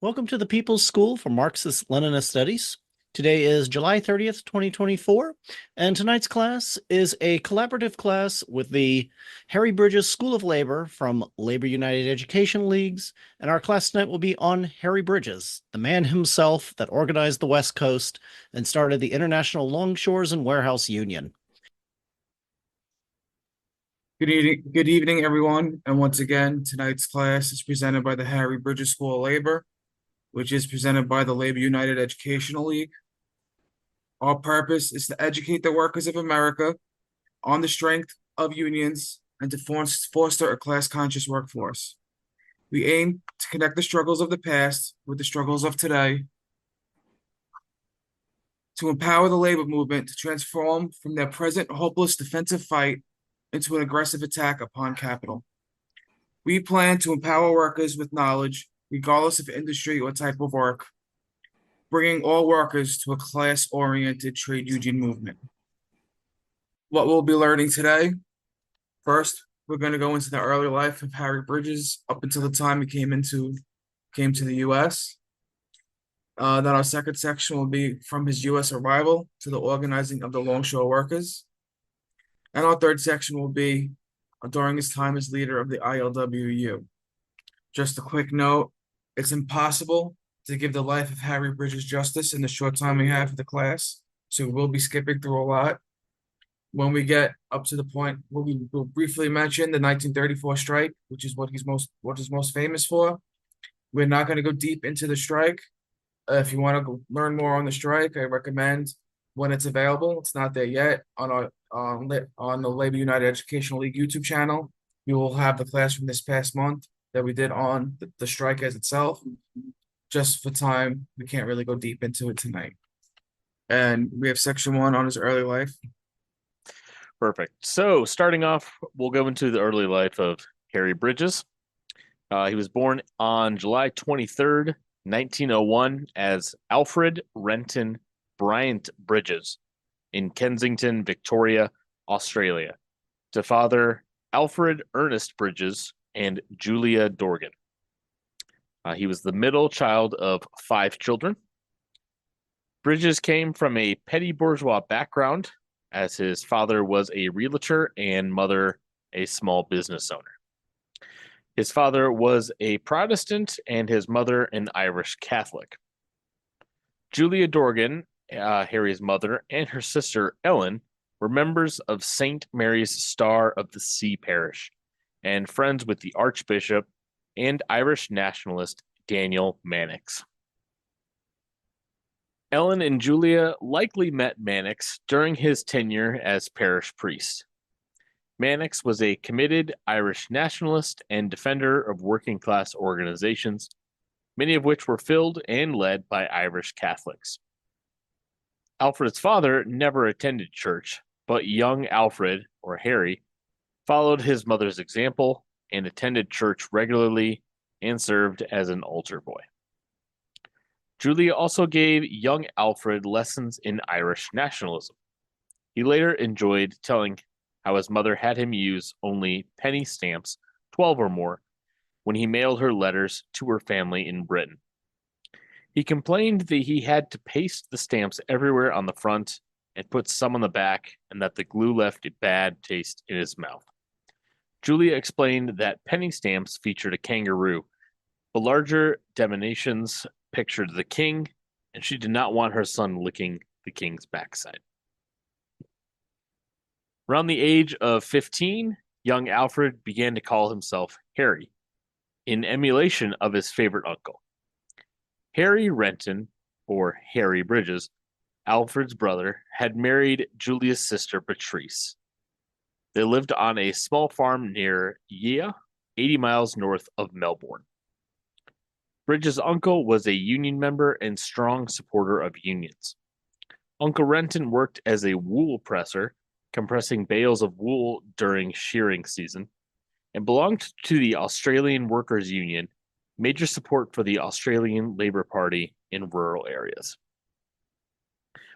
Welcome to the People's School for Marxist-Leninist Studies. Today is July 30th, 2024, and tonight's class is a collaborative class with the Harry Bridges School of Labor from Labor United Education Leagues, and our class tonight will be on Harry Bridges, the man himself that organized the West Coast and started the International Longshores and Warehouse Union. Good evening, everyone. And once again, tonight's class is presented by the Harry Bridges School of Labor, which is presented by the Labor United Educational League. Our purpose is to educate the workers of America on the strength of unions and to foster a class-conscious workforce. We aim to connect the struggles of the past with the struggles of today, to empower the labor movement to transform from their present hopeless defensive fight into an aggressive attack upon capital. We plan to empower workers with knowledge, regardless of industry or type of work, bringing all workers to a class-oriented trade union movement. What we'll be learning today, first, we're going to go into the early life of Harry Bridges up until the time he came to the U.S. Then our second section will be from his U.S. arrival to the organizing of the Longshore workers. And our third section will be during his time as leader of the ILWU. Just a quick note, it's impossible to give the life of Harry Bridges justice in the short time we have for the class, so we'll be skipping through a lot. When we get up to the point where we will briefly mention the 1934 strike, which is what he's most famous for. We're not going to go deep into the strike. If you want to learn more on the strike, I recommend when it's available. It's not there yet on our on the Labor United Educational League YouTube channel. We will have the class from this past month that we did on the strike as itself. Just for time, we can't really go deep into it tonight. And we have section 1 on his early life. Perfect. So starting off, we'll go into the early life of Harry Bridges. He was born on July 23rd, 1901 as Alfred Renton Bryant Bridges in Kensington, Victoria, Australia, to father Alfred Ernest Bridges and Julia Dorgan. He was the middle child of 5 children. Bridges came from a petty bourgeois background, as his father was a realtor and mother a small business owner. His father was a Protestant and his mother an Irish Catholic. Julia Dorgan, Harry's mother, and her sister Ellen were members of St. Mary's Star of the Sea parish and friends with the Archbishop and Irish nationalist Daniel Mannix. Ellen and Julia likely met Mannix during his tenure as parish priest. Mannix was a committed Irish nationalist and defender of working-class organizations, many of which were filled and led by Irish Catholics. Alfred's father never attended church, but young Alfred, or Harry, followed his mother's example and attended church regularly and served as an altar boy. Julia also gave young Alfred lessons in Irish nationalism. He later enjoyed telling how his mother had him use only penny stamps, 12 or more, when he mailed her letters to her family in Britain. He complained that he had to paste the stamps everywhere on the front and put some on the back, and that the glue left a bad taste in his mouth. Julia explained that penny stamps featured a kangaroo, but larger denominations pictured the king, and she did not want her son licking the king's backside. Around the age of 15, young Alfred began to call himself Harry, in emulation of his favorite uncle. Harry Renton, or Harry Bridges, Alfred's brother, had married Julia's sister Patrice. They lived on a small farm near Yea, 80 miles north of Melbourne. Bridges' uncle was a union member and strong supporter of unions. Uncle Renton worked as a wool presser, compressing bales of wool during shearing season, and belonged to the Australian Workers' Union, major support for the Australian Labor Party in rural areas.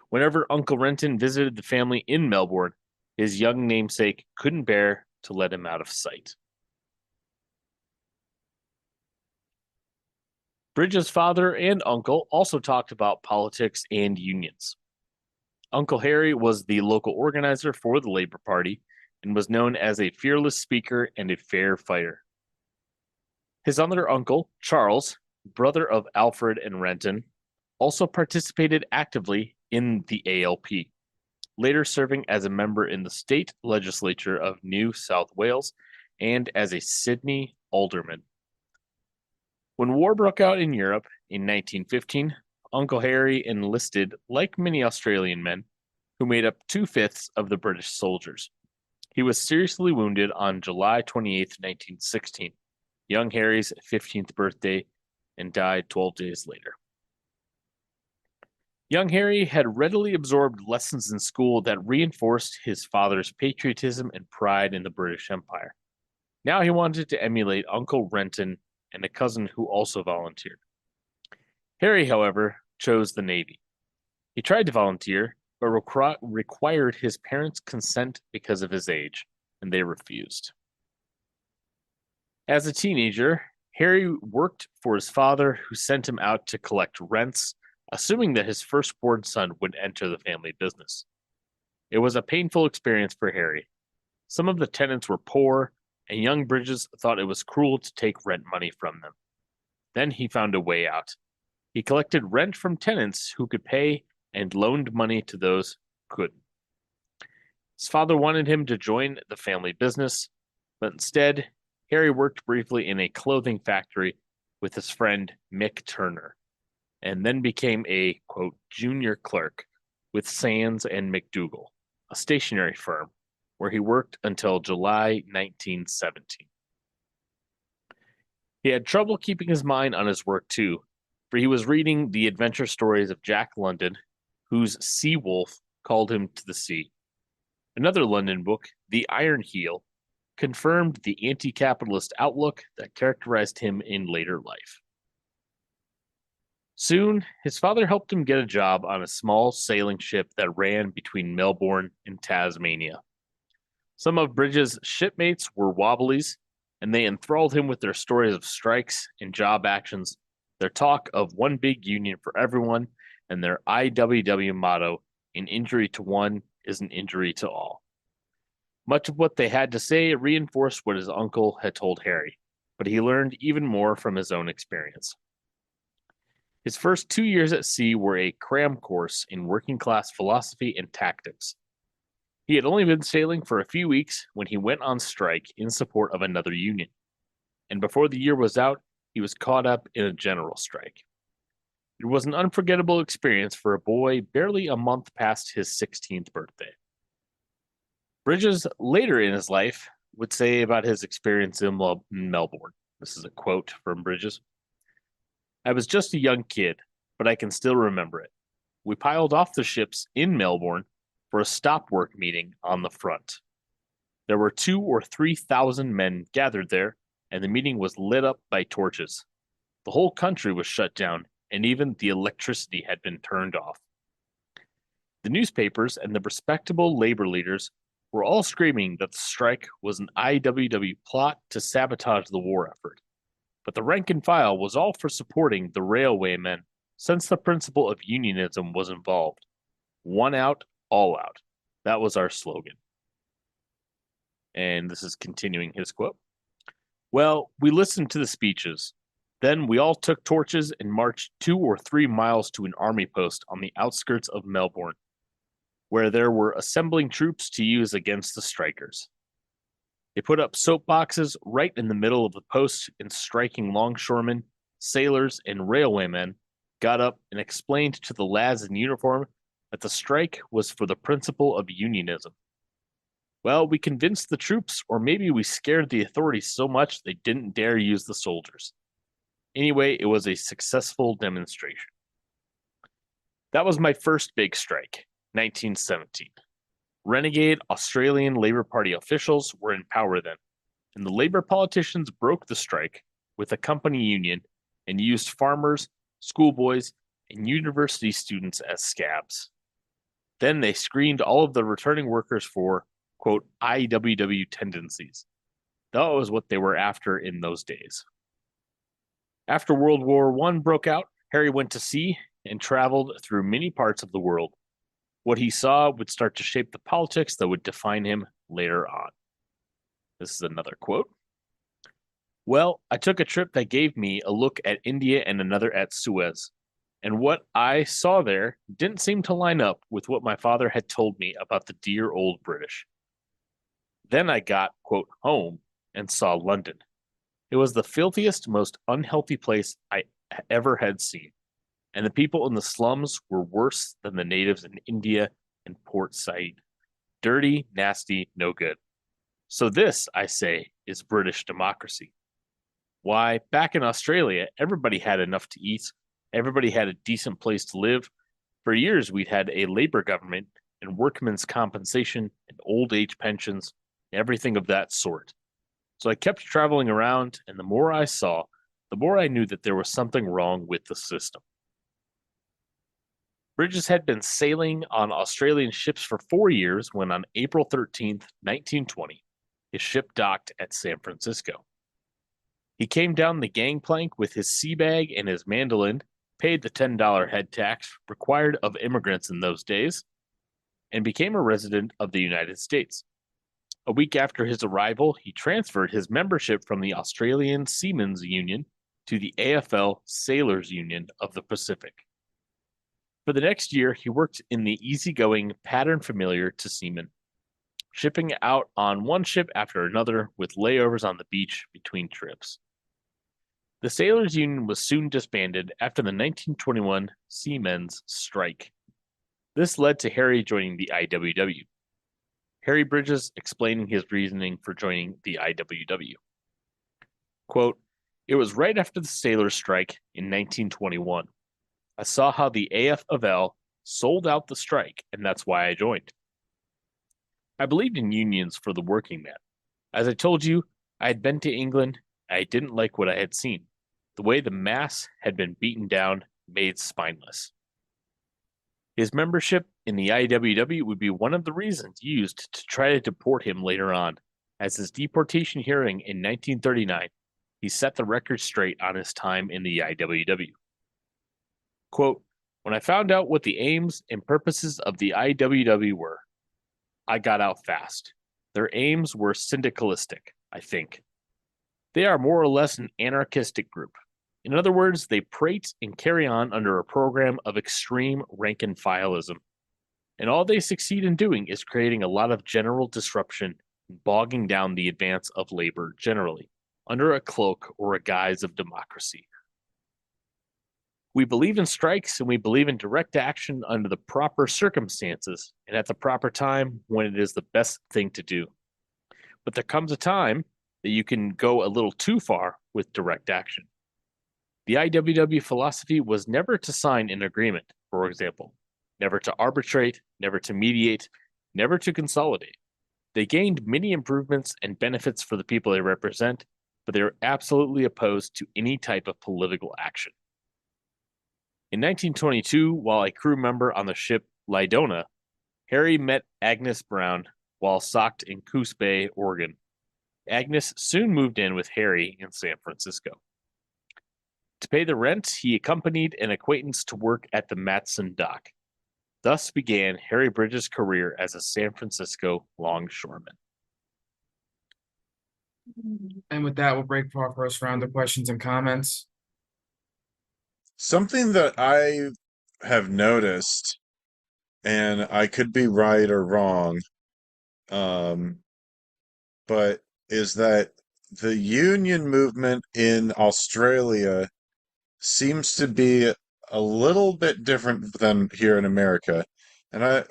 Whenever Uncle Renton visited the family in Melbourne, his young namesake couldn't bear to let him out of sight. Bridges' father and uncle also talked about politics and unions. Uncle Harry was the local organizer for the Labor Party and was known as a fearless speaker and a fair fighter. His other uncle, Charles, brother of Alfred and Renton, also participated actively in the ALP, later serving as a member in the state legislature of New South Wales and as a Sydney alderman. When war broke out in Europe in 1915, Uncle Harry enlisted like many Australian men, who made up 2/5 of the British soldiers. He was seriously wounded on July 28, 1916, young Harry's 15th birthday, and died 12 days later. Young Harry had readily absorbed lessons in school that reinforced his father's patriotism and pride in the British Empire. Now he wanted to emulate Uncle Renton and a cousin who also volunteered. Harry, however, chose the Navy. He tried to volunteer, but required his parents' consent because of his age, and they refused. As a teenager, Harry worked for his father, who sent him out to collect rents, assuming that his firstborn son would enter the family business. It was a painful experience for Harry. Some of the tenants were poor, and young Bridges thought it was cruel to take rent money from them. Then he found a way out. He collected rent from tenants who could pay and loaned money to those who couldn't. His father wanted him to join the family business, but instead, Harry worked briefly in a clothing factory with his friend Mick Turner, and then became a, quote, junior clerk with Sands and McDougall, a stationery firm, where he worked until July 1917. He had trouble keeping his mind on his work too, for he was reading the adventure stories of Jack London, whose sea wolf called him to the sea. Another London book, The Iron Heel, confirmed the anti-capitalist outlook that characterized him in later life. Soon, his father helped him get a job on a small sailing ship that ran between Melbourne and Tasmania. Some of Bridges' shipmates were Wobblies, and they enthralled him with their stories of strikes and job actions, their talk of one big union for everyone, and their IWW motto, an injury to one is an injury to all. Much of what they had to say reinforced what his uncle had told Harry, but he learned even more from his own experience. His first 2 years at sea were a cram course in working-class philosophy and tactics. He had only been sailing for a few weeks when he went on strike in support of another union, and before the year was out, he was caught up in a general strike. It was an unforgettable experience for a boy barely a month past his 16th birthday. Bridges, later in his life, would say about his experience in Melbourne. This is a quote from Bridges. "I was just a young kid, but I can still remember it. We piled off the ships in Melbourne for a stop work meeting on the front. There were 2,000 or 3,000 men gathered there, and the meeting was lit up by torches. The whole country was shut down, and even the electricity had been turned off. The newspapers and the respectable labor leaders were all screaming that the strike was an IWW plot to sabotage the war effort. But the rank and file was all for supporting the railwaymen, since the principle of unionism was involved. One out, all out. That was our slogan." And this is continuing his quote. "Well, we listened to the speeches. Then we all took torches and marched 2 or 3 miles to an army post on the outskirts of Melbourne, where there were assembling troops to use against the strikers. They put up soapboxes right in the middle of the post, and striking longshoremen, sailors, and railwaymen got up and explained to the lads in uniform that the strike was for the principle of unionism. Well, we convinced the troops, or maybe we scared the authorities so much they didn't dare use the soldiers. Anyway, it was a successful demonstration. That was my first big strike, 1917. Renegade Australian Labor Party officials were in power then, and the Labor politicians broke the strike with a company union and used farmers, schoolboys, and university students as scabs. Then they screened all of the returning workers for, quote, IWW tendencies. That was what they were after in those days. After World War I broke out, Harry went to sea and traveled through many parts of the world. What he saw would start to shape the politics that would define him later on. This is another quote. Well, I took a trip that gave me a look at India and another at Suez. And what I saw there didn't seem to line up with what my father had told me about the dear old British. Then I got, quote, home and saw London. It was the filthiest, most unhealthy place I ever had seen. And the people in the slums were worse than the natives in India and Port Said. Dirty, nasty, no good. So this, I say, is British democracy. Why, back in Australia, everybody had enough to eat. Everybody had a decent place to live. For years, we'd had a labor government and workmen's compensation and old age pensions, everything of that sort. So I kept traveling around, and the more I saw, the more I knew that there was something wrong with the system. Bridges had been sailing on Australian ships for 4 years when on April 13th, 1920, his ship docked at San Francisco. He came down the gangplank with his sea bag and his mandolin, paid the $10 head tax required of immigrants in those days, and became a resident of the United States. A week after his arrival, he transferred his membership from the Australian Seamen's Union to the AFL Sailors Union of the Pacific. For the next year, he worked in the easygoing pattern familiar to seamen, shipping out on one ship after another with layovers on the beach between trips. The Sailors Union was soon disbanded after the 1921 Seamen's Strike. This led to Harry joining the IWW. Harry Bridges explaining his reasoning for joining the IWW. Quote, it was right after the sailors' strike in 1921. I saw how the AFL sold out the strike, and that's why I joined. I believed in unions for the working man. As I told you, I had been to England, and I didn't like what I had seen. The way the mass had been beaten down made spineless. His membership in the IWW would be one of the reasons used to try to deport him later on. As his deportation hearing in 1939, he set the record straight on his time in the IWW. Quote, when I found out what the aims and purposes of the IWW were, I got out fast. Their aims were syndicalistic, I think. They are more or less an anarchistic group. In other words, they prate and carry on under a program of extreme rank-and-fileism. And all they succeed in doing is creating a lot of general disruption and bogging down the advance of labor generally, under a cloak or a guise of democracy. We believe in strikes and we believe in direct action under the proper circumstances and at the proper time when it is the best thing to do. But there comes a time that you can go a little too far with direct action. The IWW philosophy was never to sign an agreement, for example, never to arbitrate, never to mediate, never to consolidate. They gained many improvements and benefits for the people they represent, but they are absolutely opposed to any type of political action. In 1922, while a crew member on the ship Lydona, Harry met Agnes Brown while socked in Coos Bay, Oregon. Agnes soon moved in with Harry in San Francisco. To pay the rent, he accompanied an acquaintance to work at the Matson dock. Thus began Harry Bridges' career as a San Francisco longshoreman. And with that, we'll break for our first round of questions and comments. Something that I have noticed, and I could be right or wrong, but is that the union movement in Australia seems to be a little bit different than here in America. And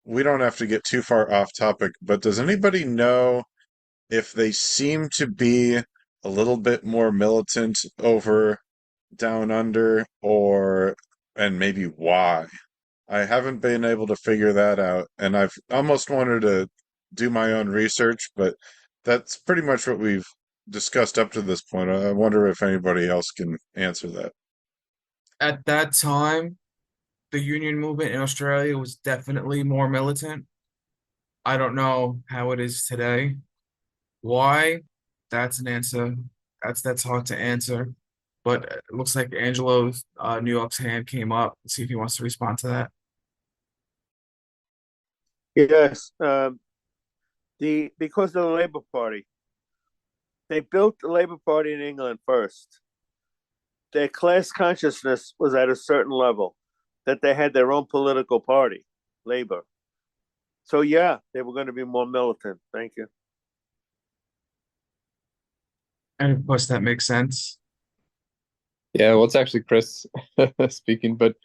we don't have to get too far off topic, but does anybody know if they seem to be a little bit more militant over down under, and maybe why? I haven't been able to figure that out, and I've almost wanted to do my own research, but that's pretty much what we've discussed up to this point. I wonder if anybody else can answer that. At that time, the union movement in Australia was definitely more militant. I don't know how it is today. Why? That's an answer. That's hard to answer. but it looks like Angelo's New York's hand came up. Let's see if he wants to respond to that. Yes, because of the Labour Party, they built the Labour Party in England first. Their class consciousness was at a certain level, that they had their own political party, Labour. So yeah, they were going to be more militant. Thank you. And of course, that makes sense. Yeah, well, it's actually Chris speaking, but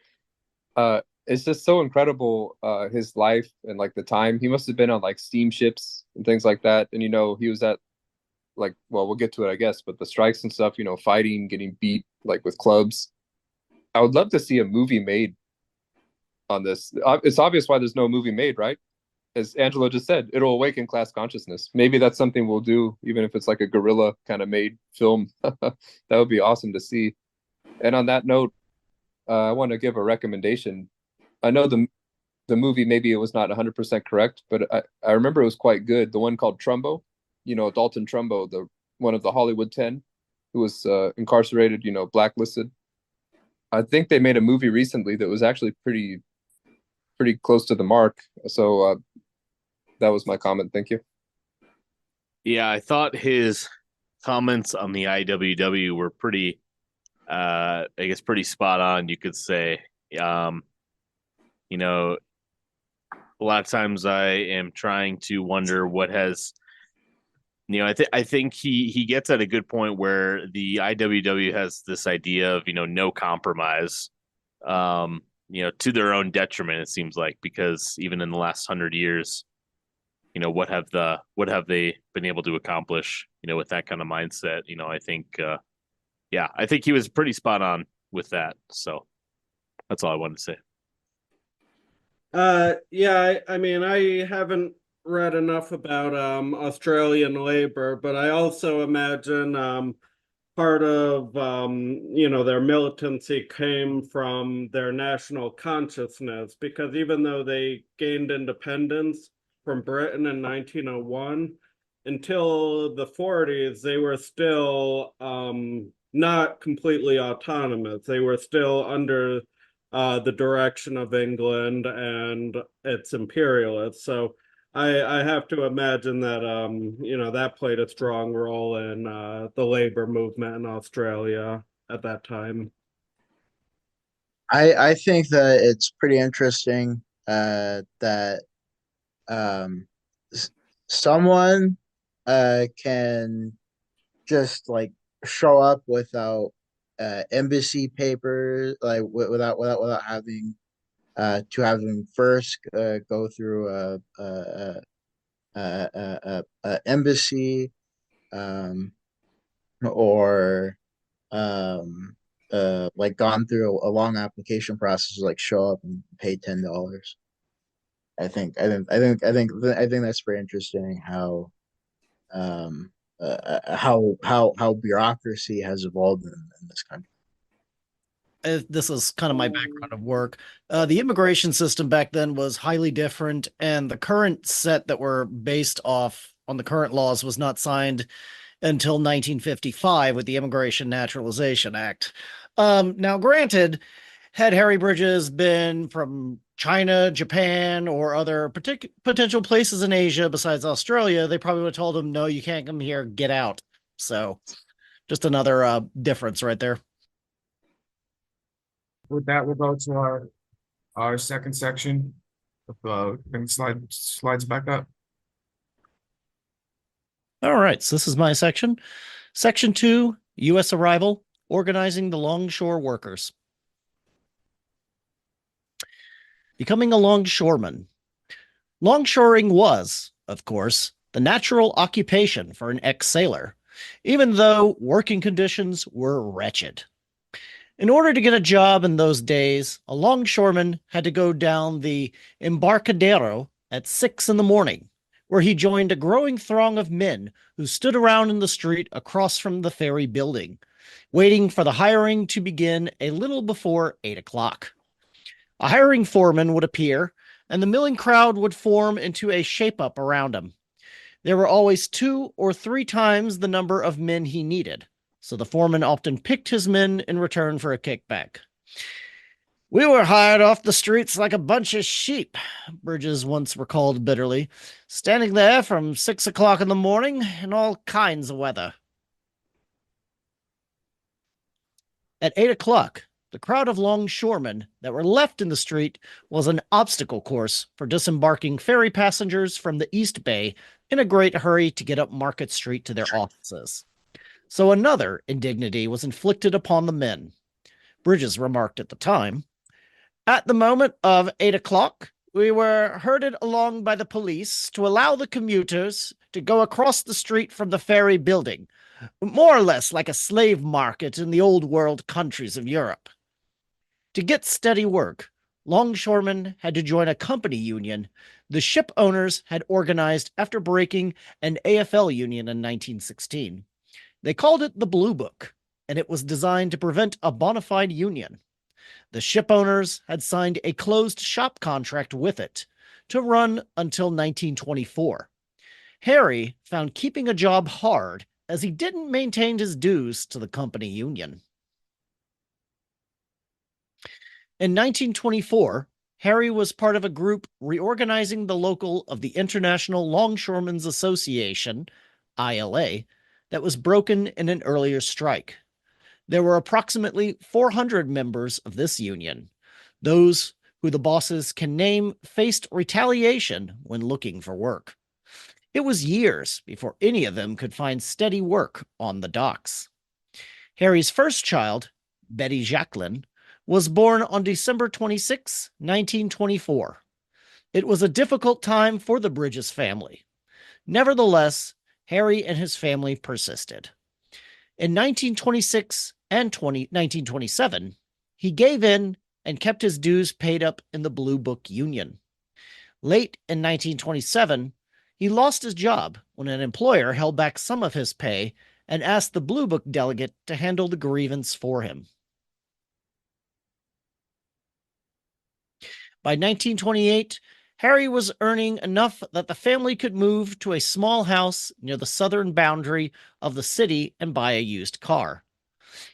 it's just so incredible, his life and like the time. He must have been on like steamships and things like that. And he was at like, well, we'll get to it, I guess, but the strikes and stuff, fighting, getting beat like with clubs. I would love to see a movie made on this. It's obvious why there's no movie made, right? As Angelo just said, it'll awaken class consciousness. Maybe that's something we'll do, even if it's like a guerrilla kind of made film. That would be awesome to see. And on that note, I want to give a recommendation. I know the movie, maybe it was not 100% correct, but I remember it was quite good. The one called Trumbo, Dalton Trumbo, one of the Hollywood 10, who was incarcerated, blacklisted. I think they made a movie recently that was actually pretty close to the mark. So that was my comment. Thank you. Yeah, I thought his comments on the IWW were pretty, I guess, pretty spot on, you could say. A lot of times I am trying to wonder what has, I think he gets at a good point where the IWW has this idea of, no compromise, to their own detriment, it seems like, because even in the last 100 years, what have they been able to accomplish, with that kind of mindset? I think, I think he was pretty spot on with that. So that's all I wanted to say. I mean, I haven't read enough about Australian labor, but I also imagine part of their militancy came from their national consciousness, because even though they gained independence from Britain in 1901, until the 40s, they were still not completely autonomous. They were still under the direction of England and its imperialists. So I have to imagine that that played a strong role in the labor movement in Australia at that time. I think that it's pretty interesting that someone can just like show up without embassy papers, like without having to have them first go through a embassy, or like gone through a long application process, like show up and pay $10. I think that's very interesting how how bureaucracy has evolved in this country. This is kind of my background of work. The immigration system back then was highly different, and the current set that were based off on the current laws was not signed until 1955 with the Immigration Naturalization Act. Now, granted, had Harry Bridges been from China, Japan, or other potential places in Asia besides Australia, they probably would have told him, no, you can't come here, get out. So just another difference right there. With that, we'll go to our second section. And slides back up. All right, so this is my section. Section 2, U.S. arrival, organizing the Longshore workers. Becoming a longshoreman. Longshoring was, of course, the natural occupation for an ex-sailor, even though working conditions were wretched. In order to get a job in those days, a longshoreman had to go down the Embarcadero at 6 a.m, where he joined a growing throng of men who stood around in the street across from the ferry building, waiting for the hiring to begin a little before 8 o'clock. A hiring foreman would appear, and the milling crowd would form into a shape-up around him. There were always 2 or 3 times the number of men he needed, so the foreman often picked his men in return for a kickback. "We were hired off the streets like a bunch of sheep," Bridges once recalled bitterly, "standing there from 6 o'clock in the morning in all kinds of weather." At 8 o'clock, the crowd of longshoremen that were left in the street was an obstacle course for disembarking ferry passengers from the East Bay in a great hurry to get up Market Street to their offices. So another indignity was inflicted upon the men. Bridges remarked at the time, "At the moment of 8 o'clock, we were herded along by the police to allow the commuters to go across the street from the ferry building, more or less like a slave market in the old world countries of Europe." To get steady work, longshoremen had to join a company union the ship owners had organized after breaking an AFL union in 1916. They called it the Blue Book, and it was designed to prevent a bona fide union. The ship owners had signed a closed shop contract with it to run until 1924. Harry found keeping a job hard as he didn't maintain his dues to the company union. In 1924, Harry was part of a group reorganizing the local of the International Longshoremen's Association, ILA, that was broken in an earlier strike. There were approximately 400 members of this union. Those who the bosses can name faced retaliation when looking for work. It was years before any of them could find steady work on the docks. Harry's first child, Betty Jacqueline, was born on December 26, 1924. It was a difficult time for the Bridges family. Nevertheless, Harry and his family persisted. In 1926 and 1927, he gave in and kept his dues paid up in the Blue Book Union. Late in 1927, he lost his job when an employer held back some of his pay and asked the Blue Book delegate to handle the grievance for him. By 1928, Harry was earning enough that the family could move to a small house near the southern boundary of the city and buy a used car.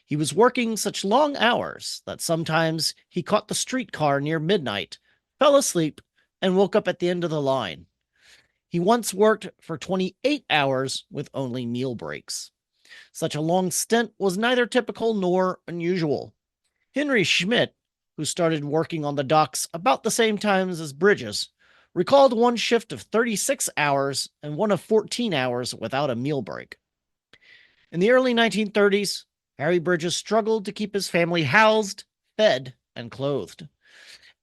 He was working such long hours that sometimes he caught the streetcar near midnight, fell asleep, and woke up at the end of the line. He once worked for 28 hours with only meal breaks. Such a long stint was neither typical nor unusual. Henry Schmidt, who started working on the docks about the same time as Bridges, recalled one shift of 36 hours and one of 14 hours without a meal break. In the early 1930s, Harry Bridges struggled to keep his family housed, fed, and clothed.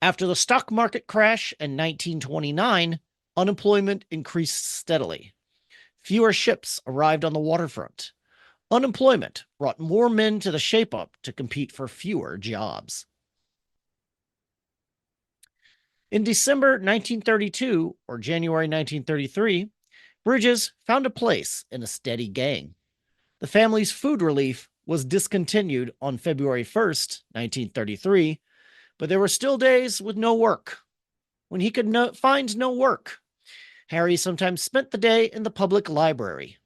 After the stock market crash in 1929, unemployment increased steadily. Fewer ships arrived on the waterfront. Unemployment brought more men to the shape-up to compete for fewer jobs. In December 1932 or January 1933, Bridges found a place in a steady gang. The family's food relief was discontinued on February 1st, 1933, but there were still days with no work. When he could find no work, Harry sometimes spent the day in the public library.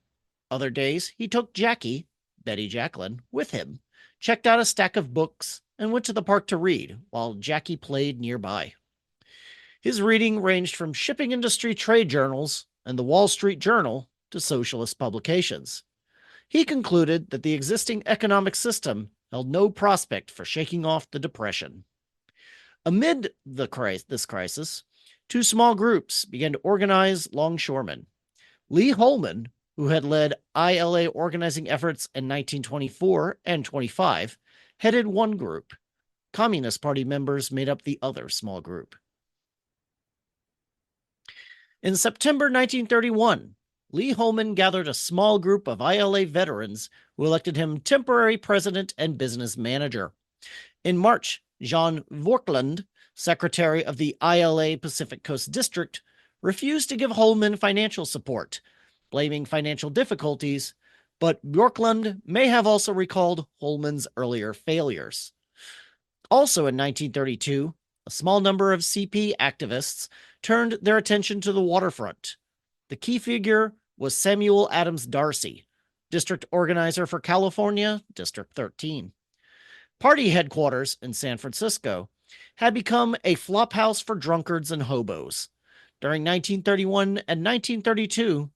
Other days, he took Jackie, Betty Jacqueline, with him, checked out a stack of books, and went to the park to read while Jackie played nearby. His reading ranged from shipping industry trade journals and the Wall Street Journal to socialist publications. He concluded that the existing economic system held no prospect for shaking off the Depression. Amid this crisis, two small groups began to organize longshoremen. Lee Holman, who had led ILA organizing efforts in 1924 and 25, headed one group. Communist Party members made up the other small group. In September 1931, Lee Holman gathered a small group of ILA veterans who elected him temporary president and business manager. In March, John Vorkland, secretary of the ILA Pacific Coast District, refused to give Holman financial support, blaming financial difficulties, but Bjorklund may have also recalled Holman's earlier failures. Also in 1932, a small number of CP activists turned their attention to the waterfront. The key figure was Samuel Adams Darcy, District organizer for California, District 13. Party headquarters in San Francisco had become a flophouse for drunkards and hobos. During 1931 and 1932,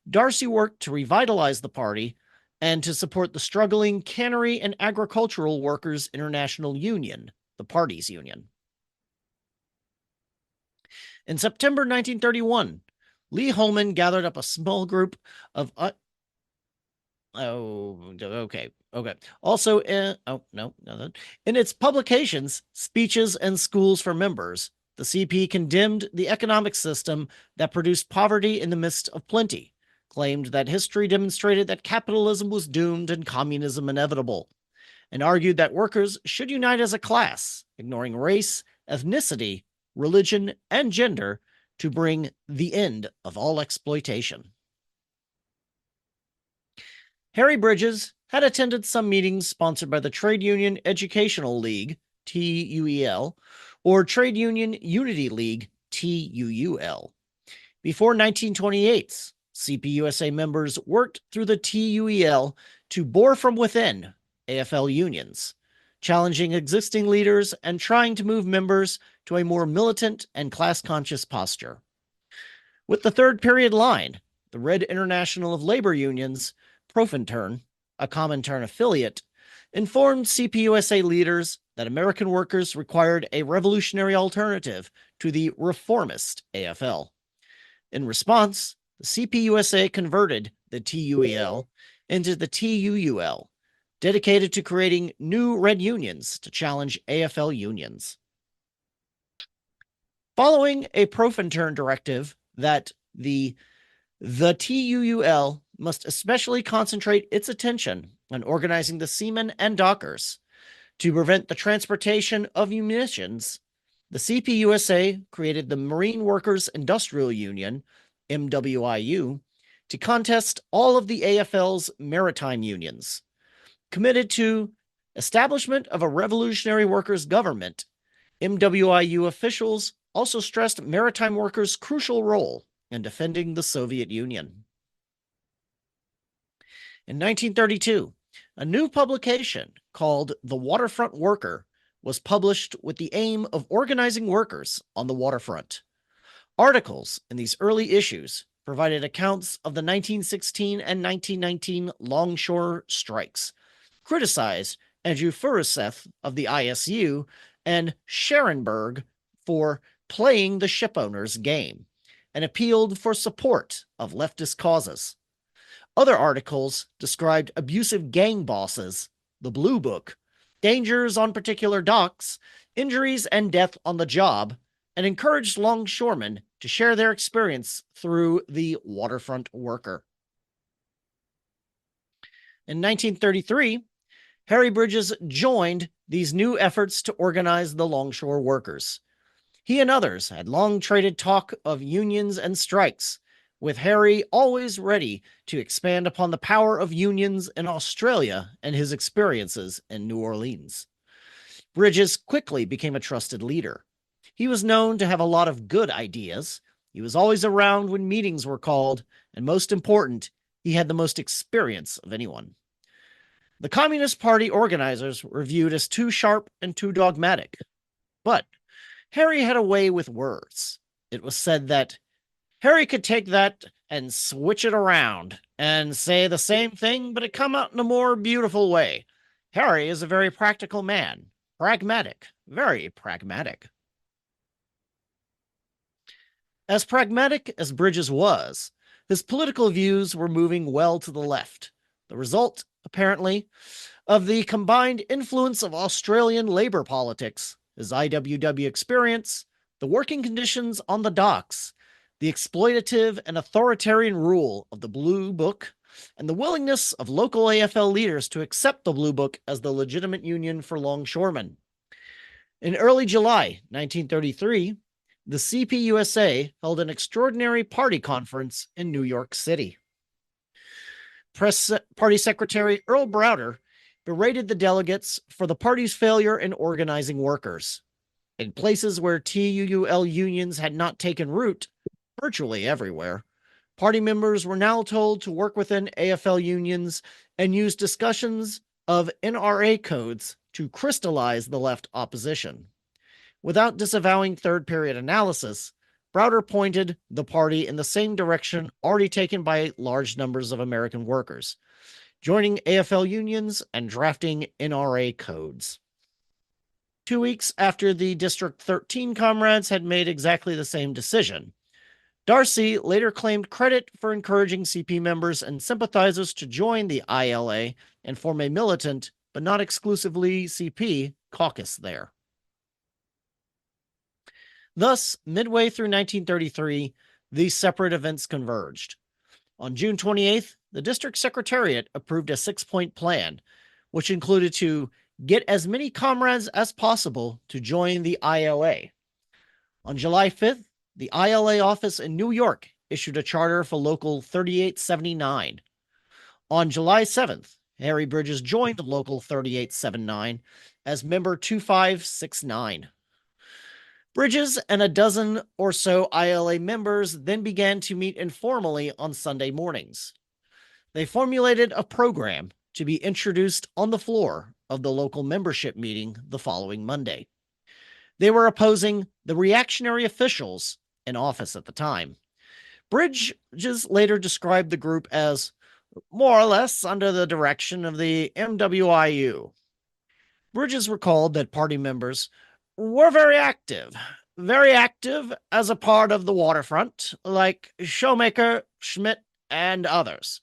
Darcy worked to revitalize the party and to support the struggling Cannery and Agricultural Workers International Union, the party's union. In September 1931, Lee Holman gathered up a small group of Also, in its publications, Speeches and Schools for Members, the CP condemned the economic system that produced poverty in the midst of plenty, claimed that history demonstrated that capitalism was doomed and communism inevitable, and argued that workers should unite as a class, ignoring race, ethnicity, religion, and gender to bring the end of all exploitation. Harry Bridges had attended some meetings sponsored by the Trade Union Educational League, TUEL, or Trade Union Unity League, TUUL. Before 1928, CPUSA members worked through the TUEL to bore from within AFL unions, challenging existing leaders and trying to move members to a more militant and class-conscious posture. With the third period line, the Red International of Labor Unions, Profintern, a Comintern affiliate, informed CPUSA leaders that American workers required a revolutionary alternative to the reformist AFL. In response, the CPUSA converted the TUEL into the TUUL, dedicated to creating new red unions to challenge AFL unions. Following a Profintern directive that the TUUL must especially concentrate its attention on organizing the seamen and dockers to prevent the transportation of munitions, the CPUSA created the Marine Workers Industrial Union, MWIU, to contest all of the AFL's maritime unions. Committed to establishment of a revolutionary workers' government, MWIU officials also stressed maritime workers' crucial role in defending the Soviet Union. In 1932, a new publication called The Waterfront Worker was published with the aim of organizing workers on the waterfront. Articles in these early issues provided accounts of the 1916 and 1919 Longshore strikes, criticized Andrew Furuseth of the ISU and Scherenberg for playing the shipowners' game, and appealed for support of leftist causes. Other articles described abusive gang bosses, the Blue Book, dangers on particular docks, injuries and death on the job, and encouraged longshoremen to share their experience through the Waterfront Worker. In 1933, Harry Bridges joined these new efforts to organize the longshore workers. He and others had long traded talk of unions and strikes, with Harry always ready to expand upon the power of unions in Australia and his experiences in New Orleans. Bridges quickly became a trusted leader. He was known to have a lot of good ideas. He was always around when meetings were called, and most important, he had the most experience of anyone. The Communist Party organizers were viewed as too sharp and too dogmatic. But Harry had a way with words. It was said that Harry could take that and switch it around and say the same thing, but it come out in a more beautiful way. Harry is a very practical man. Pragmatic. Very pragmatic. As pragmatic as Bridges was, his political views were moving well to the left. The result, apparently, of the combined influence of Australian labor politics, his IWW experience, the working conditions on the docks, the exploitative and authoritarian rule of the Blue Book, and the willingness of local AFL leaders to accept the Blue Book as the legitimate union for longshoremen. In early July 1933, the CPUSA held an extraordinary party conference in New York City. Party Secretary Earl Browder berated the delegates for the party's failure in organizing workers. In places where TUUL unions had not taken root, virtually everywhere, Party members were now told to work within AFL unions and use discussions of NRA codes to crystallize the left opposition. Without disavowing third period analysis, Browder pointed the party in the same direction already taken by large numbers of American workers, joining AFL unions and drafting NRA codes. 2 weeks after the District 13 comrades had made exactly the same decision, Darcy later claimed credit for encouraging CP members and sympathizers to join the ILA and form a militant, but not exclusively CP, caucus there. Thus, midway through 1933, these separate events converged. On June 28th, the district secretariat approved a 6-point plan, which included to get as many comrades as possible to join the ILA. On July 5th, the ILA office in New York issued a charter for Local 3879. On July 7th, Harry Bridges joined Local 3879 as member 2569. Bridges and a dozen or so ILA members then began to meet informally on Sunday mornings. They formulated a program to be introduced on the floor of the local membership meeting the following Monday. They were opposing the reactionary officials in office at the time. Bridges later described the group as more or less under the direction of the MWIU. Bridges recalled that party members were very active as a part of the waterfront, like Showmaker, Schmidt, and others.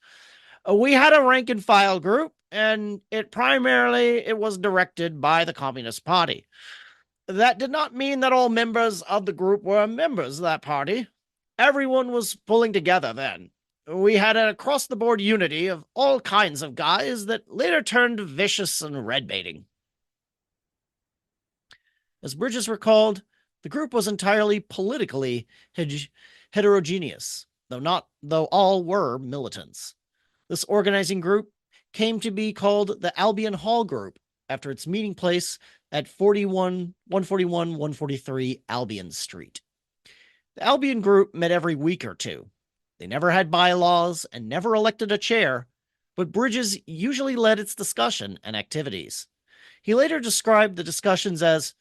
We had a rank and file group, and it was directed by the Communist Party. That did not mean that all members of the group were members of that party. Everyone was pulling together then. We had an across-the-board unity of all kinds of guys that later turned vicious and red-baiting. As Bridges recalled, the group was entirely politically heterogeneous, though all were militants. This organizing group came to be called the Albion Hall Group after its meeting place at 143 Albion Street. The Albion Group met every week or two. They never had bylaws and never elected a chair, but Bridges usually led its discussion and activities. He later described the discussions as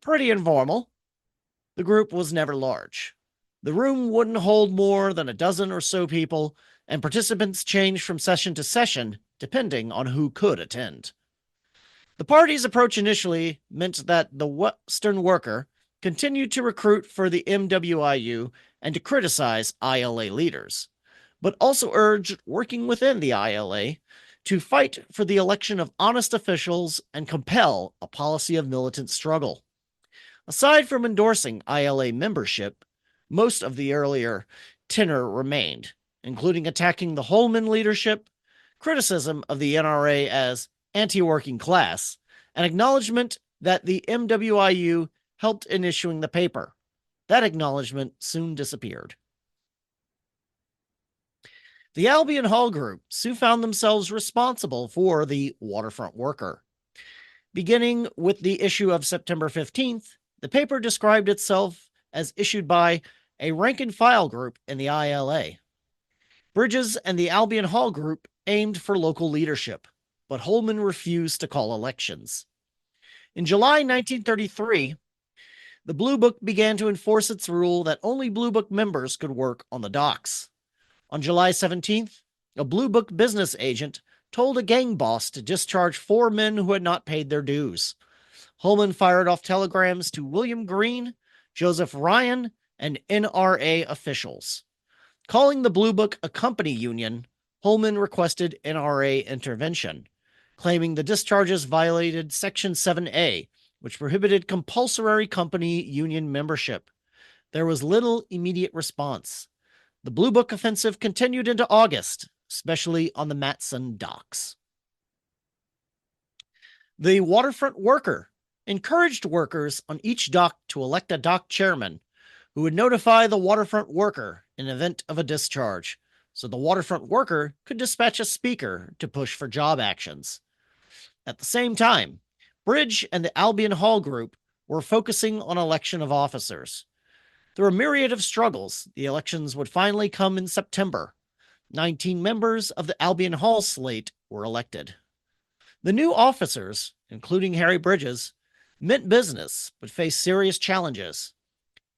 pretty informal. The group was never large. The room wouldn't hold more than a dozen or so people, and participants changed from session to session, depending on who could attend. The party's approach initially meant that the Western worker continued to recruit for the MWIU and to criticize ILA leaders, but also urged working within the ILA to fight for the election of honest officials and compel a policy of militant struggle. Aside from endorsing ILA membership, most of the earlier tenor remained, including attacking the Holman leadership, criticism of the NRA as anti-working class, and acknowledgement that the MWIU helped in issuing the paper. That acknowledgement soon disappeared. The Albion Hall Group soon found themselves responsible for the waterfront worker. Beginning with the issue of September 15th, the paper described itself as issued by a rank-and-file group in the ILA. Bridges and the Albion Hall Group aimed for local leadership, but Holman refused to call elections. In July 1933, the Blue Book began to enforce its rule that only Blue Book members could work on the docks. On July 17th, a Blue Book business agent told a gang boss to discharge 4 men who had not paid their dues. Holman fired off telegrams to William Green, Joseph Ryan, and NRA officials. Calling the Blue Book a company union, Holman requested NRA intervention, claiming the discharges violated Section 7A, which prohibited compulsory company union membership. There was little immediate response. The Blue Book offensive continued into August, especially on the Matson docks. The waterfront worker encouraged workers on each dock to elect a dock chairman who would notify the waterfront worker in event of a discharge, so the waterfront worker could dispatch a speaker to push for job actions. At the same time, Bridge and the Albion Hall Group were focusing on election of officers. Through a myriad of struggles, the elections would finally come in September. 19 members of the Albion Hall slate were elected. The new officers, including Harry Bridges, meant business but faced serious challenges.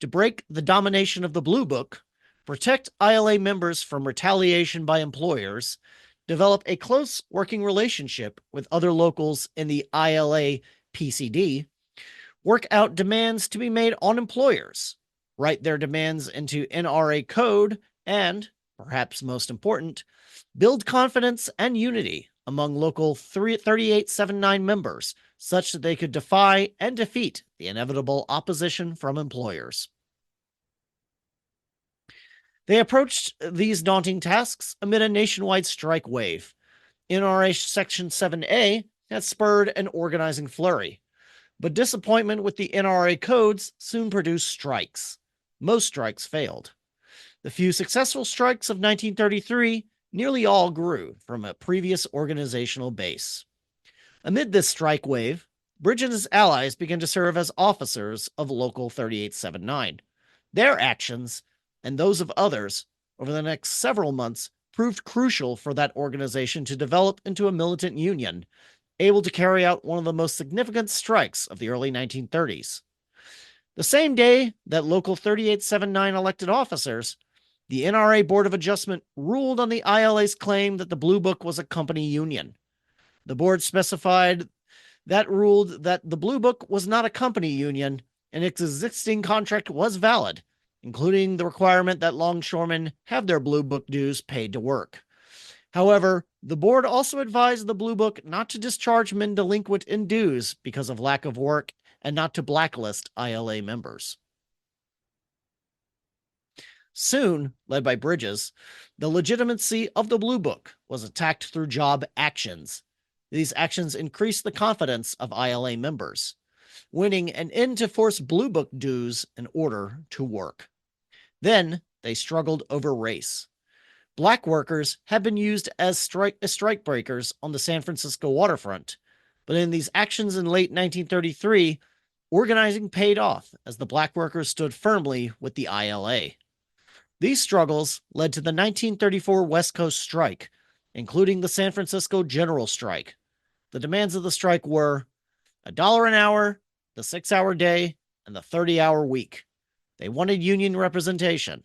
To break the domination of the Blue Book, protect ILA members from retaliation by employers, develop a close working relationship with other locals in the ILA PCD, work out demands to be made on employers, write their demands into NRA code, and, perhaps most important, build confidence and unity among local 3879 members such that they could defy and defeat the inevitable opposition from employers. They approached these daunting tasks amid a nationwide strike wave. NRA Section 7A had spurred an organizing flurry, but disappointment with the NRA codes soon produced strikes. Most strikes failed. The few successful strikes of 1933 nearly all grew from a previous organizational base. Amid this strike wave, Bridges and his allies began to serve as officers of Local 3879. Their actions, and those of others, over the next several months proved crucial for that organization to develop into a militant union, able to carry out one of the most significant strikes of the early 1930s. The same day that Local 3879 elected officers, the NRA Board of Adjustment ruled on the ILA's claim that the Blue Book was a company union. The board specified that ruled that the Blue Book was not a company union and its existing contract was valid, including the requirement that longshoremen have their Blue Book dues paid to work. However, the board also advised the Blue Book not to discharge men delinquent in dues because of lack of work and not to blacklist ILA members. Soon, led by Bridges, the legitimacy of the Blue Book was attacked through job actions. These actions increased the confidence of ILA members, winning an end to force Blue Book dues in order to work. Then they struggled over race. Black workers had been used as strike breakers on the San Francisco waterfront, but in these actions in late 1933, organizing paid off as the black workers stood firmly with the ILA. These struggles led to the 1934 West Coast strike, including the San Francisco General Strike. The demands of the strike were $1 an hour, the 6-hour day, and the 30-hour week. They wanted union representation.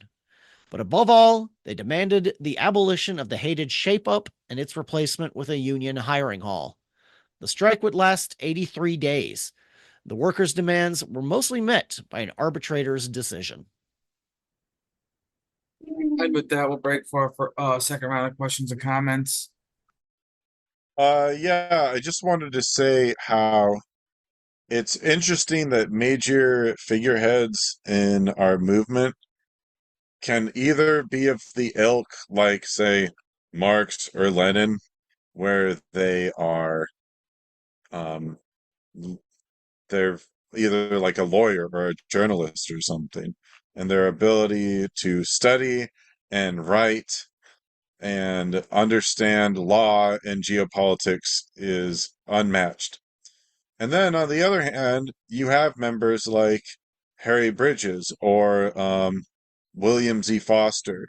But above all, they demanded the abolition of the hated shape-up and its replacement with a union hiring hall. The strike would last 83 days. The workers' demands were mostly met by an arbitrator's decision. And with that, we'll break for second round of questions and comments. Yeah, I just wanted to say how it's interesting that major figureheads in our movement can either be of the ilk, like, say, Marx or Lenin, where they are, they're either like a lawyer or a journalist or something, and their ability to study and write and understand law and geopolitics is unmatched. And then on the other hand, you have members like Harry Bridges or William Z. Foster,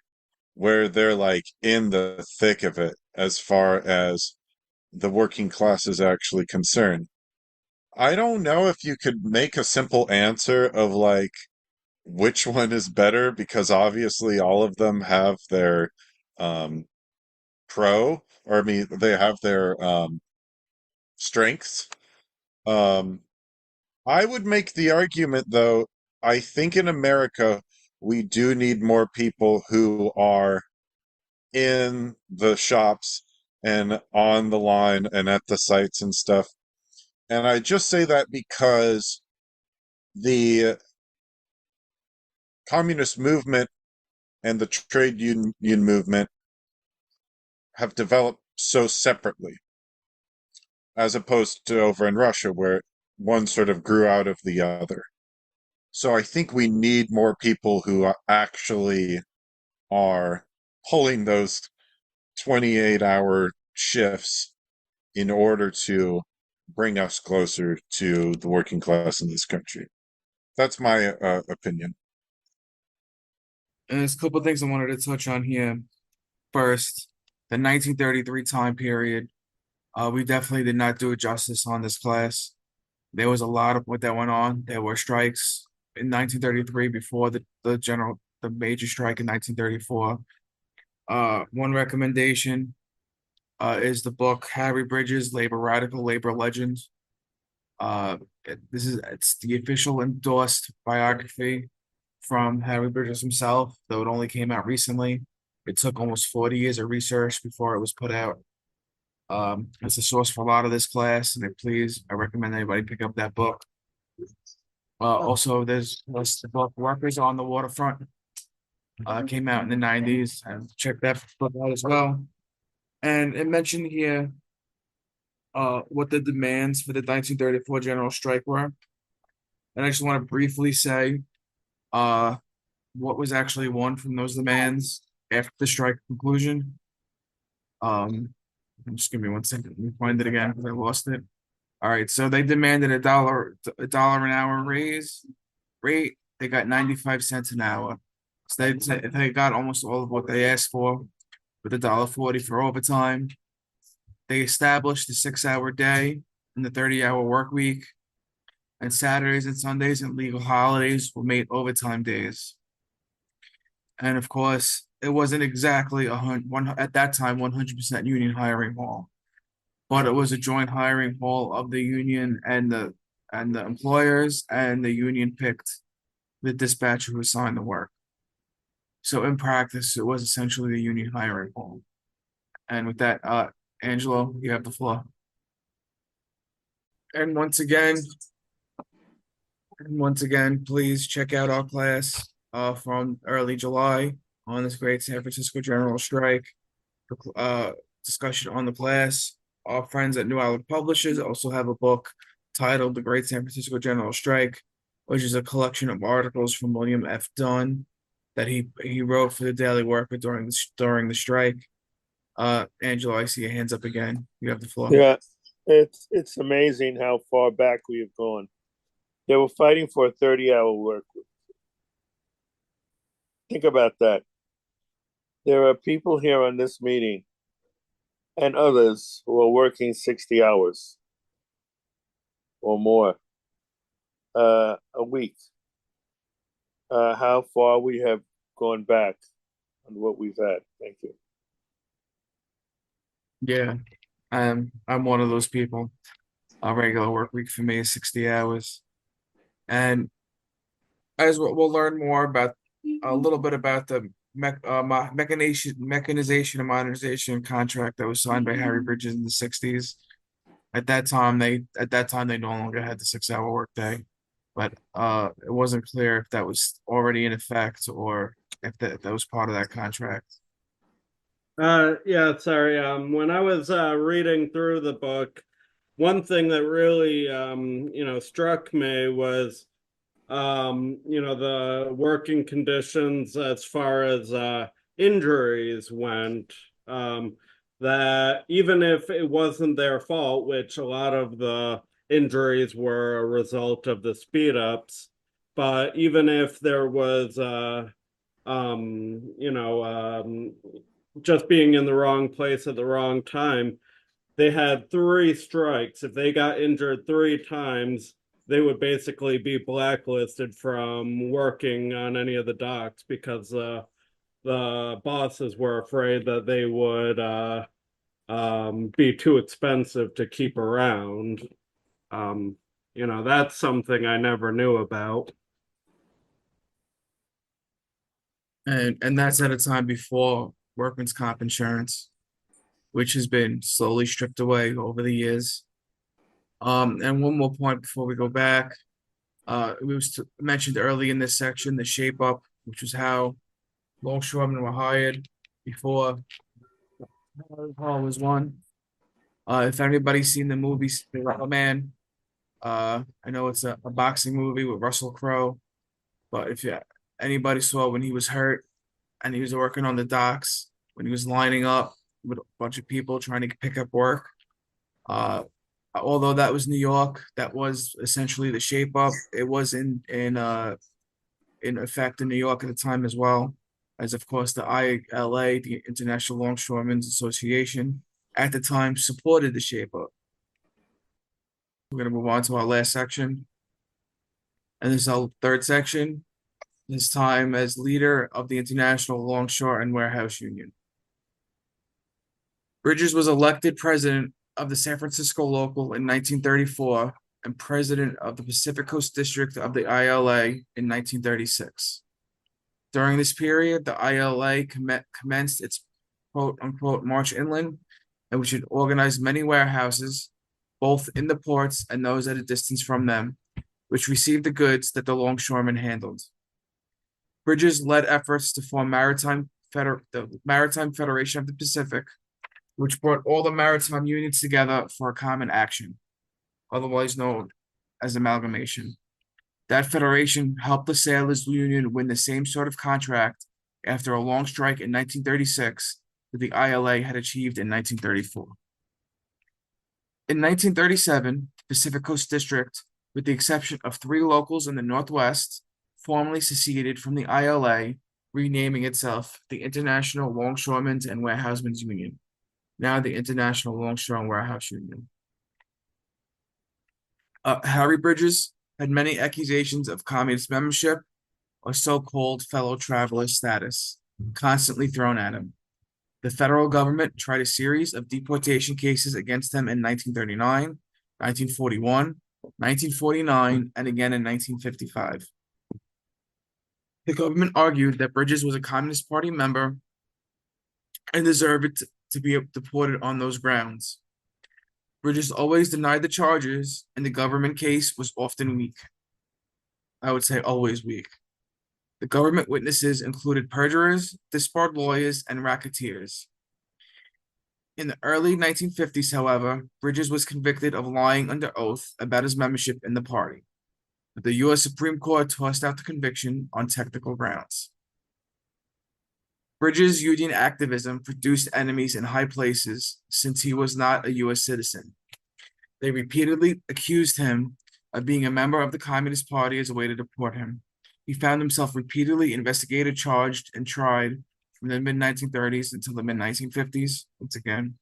where they're like in the thick of it as far as the working class is actually concerned. I don't know if you could make a simple answer of like which one is better, because obviously all of them have their um, they have their strengths. Um, I would make the argument, though, I think in America, we do need more people who are in the shops and on the line and at the sites and stuff. And I just say that because the communist movement and the trade union movement have developed so separately, as opposed to over in Russia, where one sort of grew out of the other. So I think we need more people who actually are pulling those 28-hour shifts in order to bring us closer to the working class in this country. That's my opinion. And there's a couple of things I wanted to touch on here. First, the 1933 time period. We definitely did not do it justice on this class. There was a lot of what that went on. There were strikes in 1933 before the major strike in 1934. One recommendation is the book Harry Bridges, Labor Radical, Labor Legend. It's the official endorsed biography from Harry Bridges himself, though it only came out recently. It took almost 40 years of research before it was put out. It's a source for a lot of this class, and I recommend anybody pick up that book. Also, there's the book Workers on the Waterfront. Came out in the 90s, and check that book out as well. And it mentioned here what the demands for the 1934 general strike were. And I just want to briefly say what was actually won from those demands after the strike conclusion. Just give me 1 second. Let me find it again because I lost it. All right, so they demanded $1 an hour rate. They got 95 cents an hour. So they got almost all of what they asked for, with $1.40 for overtime. They established the 6-hour day and the 30-hour work week, and Saturdays and Sundays and legal holidays were made overtime days. And of course, it wasn't exactly at that time 100% union hiring hall, but it was a joint hiring hall of the union and the employers, and the union picked the dispatcher who assigned the work. So in practice, it was essentially the union hiring hall. And with that, Angelo, you have the floor. And once again, please check out our class from early July on this great San Francisco general strike. Discussion on the class. Our friends at New Outlook Publishers also have a book titled The Great San Francisco General Strike, which is a collection of articles from William F. Dunn that he wrote for the Daily Worker during the strike. Angelo, I see your hands up again. You have the floor. Yeah, it's amazing how far back we have gone. They were fighting for a 30-hour work week. Think about that. There are people here on this meeting and others who are working 60 hours or more a week. How far we have gone back on what we've had. Thank you. Yeah, I'm one of those people. A regular work week for me is 60 hours. And as we'll learn more about a little bit about the mechanization and modernization contract that was signed by Harry Bridges in the 60s. At that time they no longer had the 6-hour workday, but it wasn't clear if that was already in effect or if that was part of that contract. Yeah, sorry. When I was reading through the book, one thing that really struck me was the working conditions as far as injuries went. That even if it wasn't their fault, which a lot of the injuries were a result of the speed ups, but even if there was just being in the wrong place at the wrong time, they had 3 strikes. If they got injured 3 times, they would basically be blacklisted from working on any of the docks because the bosses were afraid that they would be too expensive to keep around. That's something I never knew about. And that's at a time before workman's comp insurance, which has been slowly stripped away over the years. And one more point before we go back. It was mentioned early in this section, the shape up, which was how longshoremen were hired before Hall was won. If anybody's seen the movie The Rubber Man, I know it's a boxing movie with Russell Crowe, but if anybody saw when he was hurt and he was working on the docks, when he was lining up with a bunch of people trying to pick up work, although that was New York, that was essentially the shape up. It was in effect in New York at the time as well. as of course the ILA, the International Longshoremen's Association, at the time supported the shape-up. We're going to move on to our last section. And this is our third section, this time as leader of the International Longshore and Warehouse Union. Bridges was elected president of the San Francisco Local in 1934 and president of the Pacific Coast District of the ILA in 1936. During this period, the ILA commenced its quote-unquote march inland, and which had organized many warehouses, both in the ports and those at a distance from them, which received the goods that the longshoremen handled. Bridges led efforts to form the Maritime Federation of the Pacific, which brought all the maritime unions together for a common action, otherwise known as amalgamation. That federation helped the Sailors Union win the same sort of contract after a long strike in 1936 that the ILA had achieved in 1934. In 1937, the Pacific Coast District, with the exception of 3 locals in the Northwest, formally seceded from the ILA, renaming itself the International Longshoremen's and Warehousemen's Union, now the International Longshore and Warehouse Union. Harry Bridges had many accusations of communist membership or so-called fellow traveler status constantly thrown at him. The federal government tried a series of deportation cases against him in 1939, 1941, 1949, and again in 1955. The government argued that Bridges was a Communist Party member and deserved to be deported on those grounds. Bridges always denied the charges, and the government case was often weak. I would say always weak. The government witnesses included perjurers, disbarred lawyers, and racketeers. In the early 1950s, however, Bridges was convicted of lying under oath about his membership in the party, but the U.S. Supreme Court tossed out the conviction on technical grounds. Bridges' union activism produced enemies in high places since he was not a U.S. citizen. They repeatedly accused him of being a member of the Communist Party as a way to deport him. He found himself repeatedly investigated, charged, and tried from the mid-1930s until the mid-1950s, once again.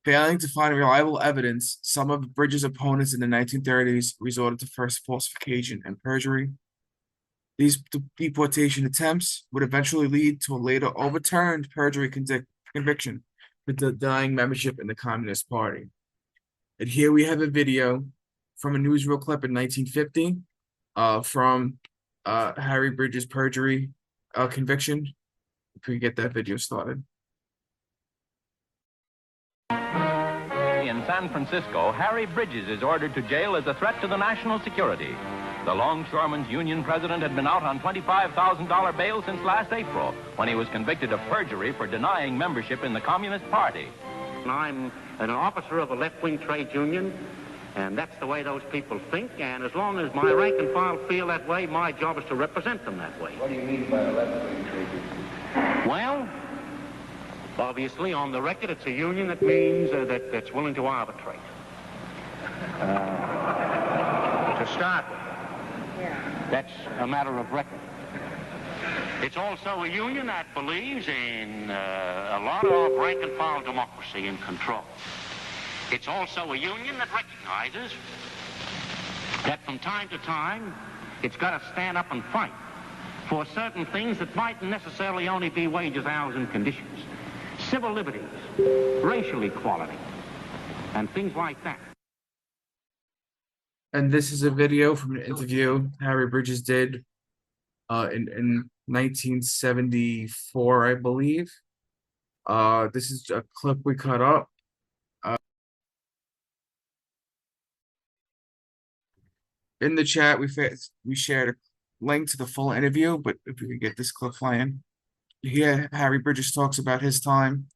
Failing to find reliable evidence, some of Bridges' opponents in the 1930s resorted to first falsification and perjury. These deportation attempts would eventually lead to a later overturned perjury conviction for denying membership in the Communist Party. And here we have a video from a newsreel clip in 1950 from Harry Bridges' perjury conviction. If we get that video started. In San Francisco, Harry Bridges is ordered to jail as a threat to the national security. The Longshoremen's Union president had been out on $25,000 bail since last April, when he was convicted of perjury for denying membership in the Communist Party. I'm an officer of a left-wing trade union, and that's the way those people think, and as long as my rank and file feel that way, my job is to represent them that way. What do you mean by a left-wing trade union? Well, obviously, on the record, it's a union that means that's willing to arbitrate. To start with. That's a matter of record. It's also a union that believes in a lot of rank and file democracy and control. It's also a union that recognizes that from time to time, it's got to stand up and fight for certain things that mightn't necessarily only be wages, hours, and conditions. Civil liberties, racial equality, and things like that. And this is a video from an interview Harry Bridges did in 1974, I believe. This is a clip we cut up. In the chat, we shared a link to the full interview, but if we could get this clip flying. Here, Harry Bridges talks about his time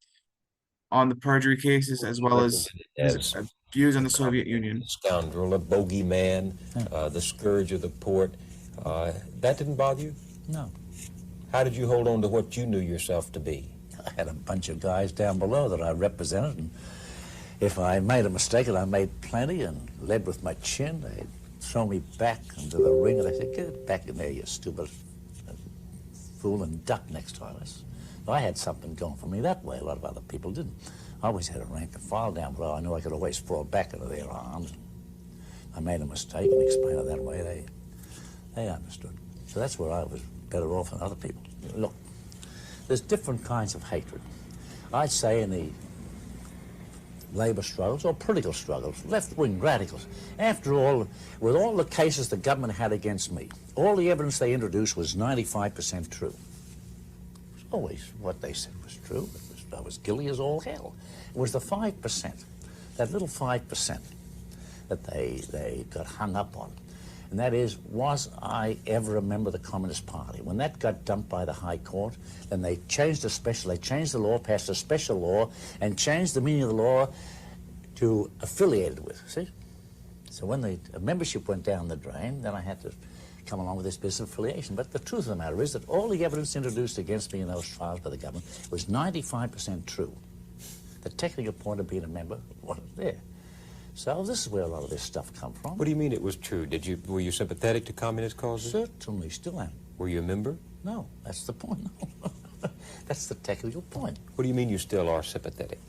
on the perjury cases as well as his views on the Soviet Union. Scoundrel, a bogeyman, the scourge of the port. That didn't bother you? No. How did you hold on to what you knew yourself to be? I had a bunch of guys down below that I represented, and if I made a mistake, and I made plenty and led with my chin, they'd throw me back into the ring, and I said, "Get back in there, you stupid school and ducked next to us. I had something going for me that way. A lot of other people didn't. I always had a rank and file down below. I knew I could always fall back into their arms. I made a mistake and explained it that way. They understood. So that's where I was better off than other people. Look, there's different kinds of hatred. I'd say in the labor struggles or political struggles, left-wing radicals. After all, with all the cases the government had against me, all the evidence they introduced was 95% true. It was always what they said was true. I was guilty as all hell. It was the 5%, that little 5% that they got hung up on. And that is, was I ever a member of the Communist Party? When that got dumped by the High Court, then they changed the law, passed a special law, and changed the meaning of the law to affiliated with, see? So when the membership went down the drain, then I had to come along with this business of affiliation. But the truth of the matter is that all the evidence introduced against me in those trials by the government was 95% true. The technical point of being a member wasn't there. So this is where a lot of this stuff come from. What do you mean it was true? Were you sympathetic to communist causes? Certainly, still am. Were you a member? No, that's the point. No. That's the technical point. What do you mean you still are sympathetic?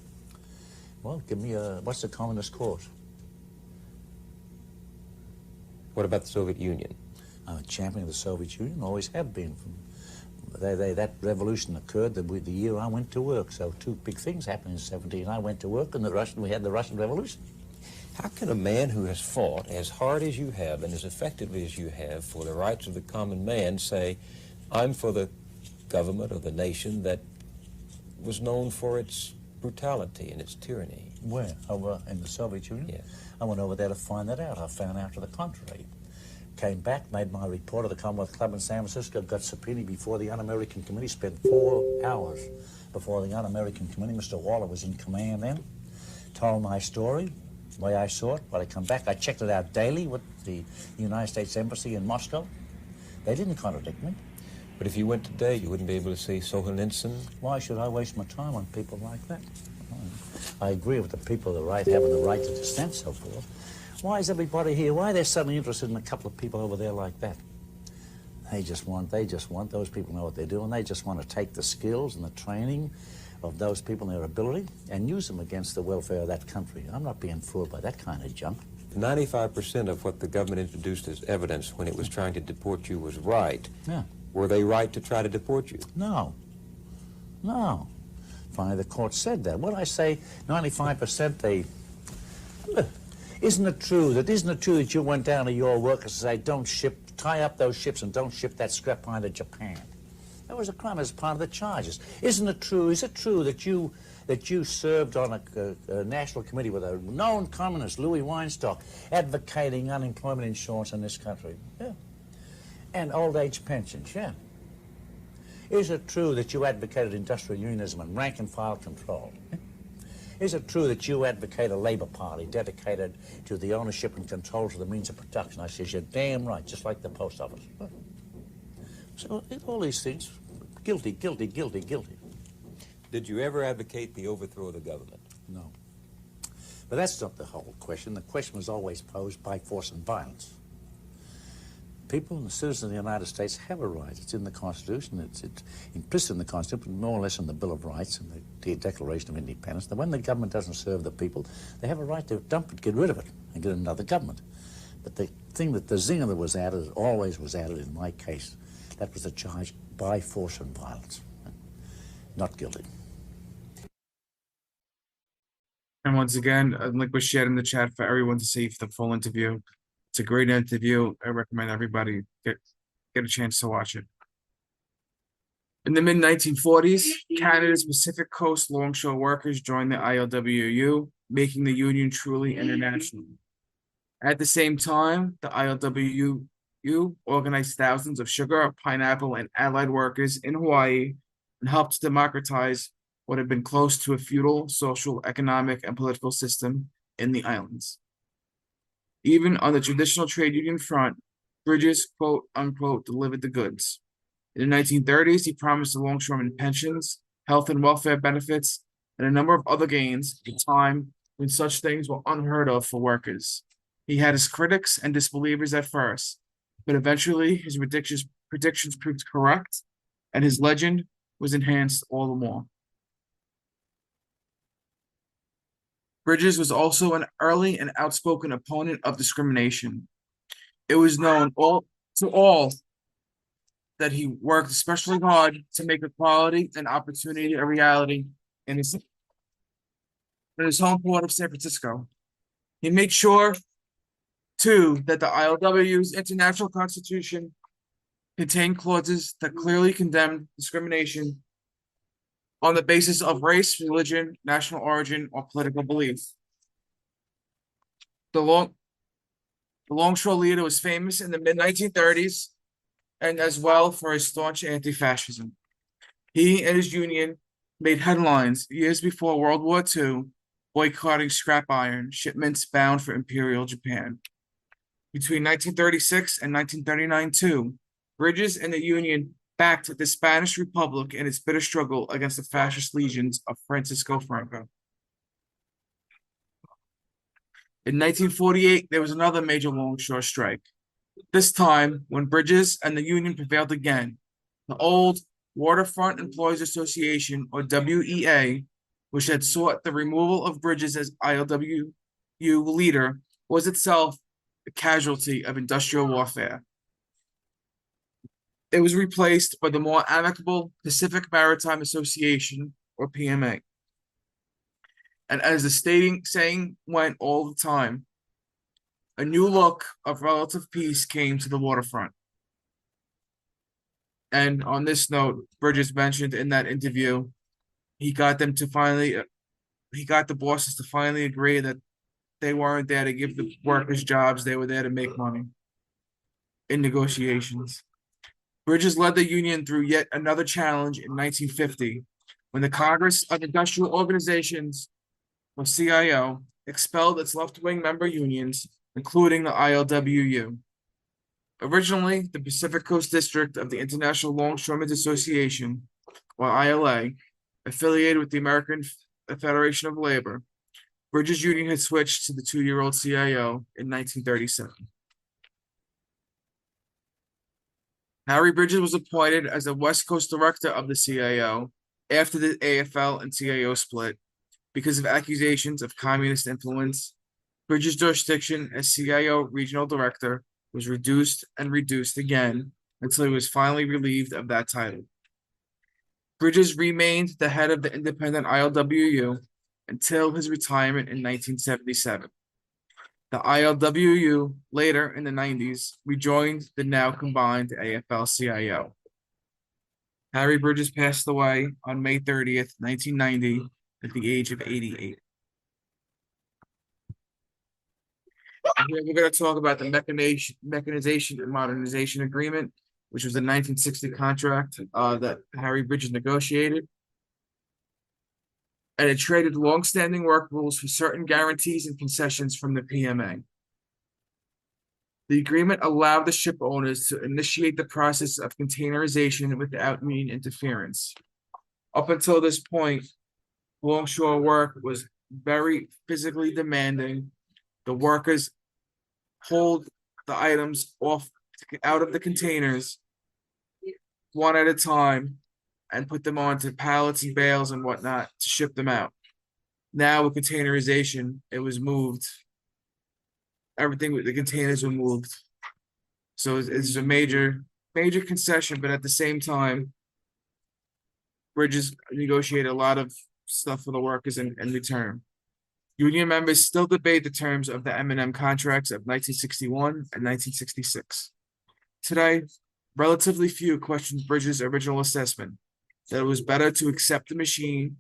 Well, give me what's the communist cause? What about the Soviet Union? I'm a champion of the Soviet Union, always have been. That revolution occurred the year I went to work. So two big things happened in '17. I went to work, and we had the Russian Revolution. How can a man who has fought as hard as you have and as effectively as you have for the rights of the common man say, I'm for the government or the nation that was known for its brutality and its tyranny? Where? Over in the Soviet Union? Yes. I went over there to find that out. I found out to the contrary. Came back, made my report at the Commonwealth Club in San Francisco, got subpoenaed before the Un-American Committee, spent 4 hours before the Un-American Committee. Mr. Waller was in command then, told my story, the way I saw it. When I come back, I checked it out daily with the United States Embassy in Moscow. They didn't contradict me. But if you went today, you wouldn't be able to see Solzhenitsyn? Why should I waste my time on people like that? I agree with the people having the right to dissent, so forth. Why is everybody here? Why are they suddenly interested in a couple of people over there like that? They just want, those people know what they're doing. They just want to take the skills and the training of those people and their ability and use them against the welfare of that country. I'm not being fooled by that kind of junk. 95% of what the government introduced as evidence when it was trying to deport you was right. Yeah. Were they right to try to deport you? No. No. Finally, the court said that. What I say, 95% isn't it true that you went down to your workers and say, tie up those ships and don't ship that scrap iron to Japan? That was a crime as part of the charges. Is it true that you served on a national committee with a known communist, Louis Weinstock, advocating unemployment insurance in this country? Yeah. And old age pensions, yeah. Is it true that you advocated industrial unionism and rank and file control? Is it true that you advocate a labor party dedicated to the ownership and control of the means of production? I says, you're damn right, just like the post office. So all these things, guilty, guilty, guilty, guilty. Did you ever advocate the overthrow of the government? No. But that's not the whole question. The question was always posed by force and violence. People and the citizens of the United States have a right. It's in the Constitution. It's implicit in the Constitution, more or less in the Bill of Rights and the Declaration of Independence, that when the government doesn't serve the people, they have a right to dump it, get rid of it, and get another government. But the thing that the zinger that was added, always was added in my case, that was the charge by force and violence. Not guilty. And once again, a link was shared in the chat for everyone to see the full interview. It's a great interview. I recommend everybody get a chance to watch it. In the mid-1940s, Canada's Pacific Coast Longshore workers joined the ILWU, making the union truly international. At the same time, the ILWU organized thousands of sugar, pineapple, and allied workers in Hawaii and helped to democratize what had been close to a feudal social, economic, and political system in the islands. Even on the traditional trade union front, Bridges, quote unquote, delivered the goods. In the 1930s, he promised the longshoremen pensions, health and welfare benefits, and a number of other gains at a time when such things were unheard of for workers. He had his critics and disbelievers at first, but eventually his predictions proved correct, and his legend was enhanced all the more. Bridges was also an early and outspoken opponent of discrimination. It was known to all that he worked especially hard to make equality and opportunity a reality in his home port of San Francisco. He made sure, too, that the ILWU's international constitution contained clauses that clearly condemned discrimination on the basis of race, religion, national origin, or political belief. The Longshore leader was famous in the mid-1930s and as well for his staunch anti-fascism. He and his union made headlines years before World War II, boycotting scrap iron shipments bound for Imperial Japan. Between 1936 and 1939, too, Bridges and the Union backed the Spanish Republic in its bitter struggle against the fascist legions of Francisco Franco. In 1948, there was another major Longshore strike. This time, when Bridges and the Union prevailed again, the old Waterfront Employees Association, or WEA, which had sought the removal of Bridges as ILWU leader, was itself a casualty of industrial warfare. It was replaced by the more amicable Pacific Maritime Association, or PMA. And as the saying went all the time, a new look of relative peace came to the waterfront. And on this note, Bridges mentioned in that interview, he got the bosses to finally agree that they weren't there to give the workers jobs, they were there to make money in negotiations. Bridges led the union through yet another challenge in 1950, when the Congress of Industrial Organizations, or CIO, expelled its left-wing member unions, including the ILWU. Originally, the Pacific Coast District of the International Longshoremen's Association, or ILA, affiliated with the American Federation of Labor, Bridges Union had switched to the two-year-old CIO in 1937. Harry Bridges was appointed as the West Coast director of the CIO after the AFL and CIO split because of accusations of communist influence. Bridges' jurisdiction as CIO regional director was reduced and reduced again until he was finally relieved of that title. Bridges remained the head of the independent ILWU until his retirement in 1977. The ILWU, later in the 90s, rejoined the now combined AFL-CIO. Harry Bridges passed away on May 30th, 1990, at the age of 88. And here we're going to talk about the Mechanization and Modernization Agreement, which was a 1960 contract that Harry Bridges negotiated. And it traded long-standing work rules for certain guarantees and concessions from the PMA. The agreement allowed the ship owners to initiate the process of containerization without union interference. Up until this point, longshore work was very physically demanding. The workers pulled the items out of the containers one at a time and put them onto pallets and bales and whatnot to ship them out. Now with containerization, it was moved. Everything with the containers were moved. So it's a major concession, but at the same time, Bridges negotiated a lot of stuff for the workers in return. Union members still debate the terms of the M&M contracts of 1961 and 1966. Today, relatively few question Bridges' original assessment that it was better to accept the machine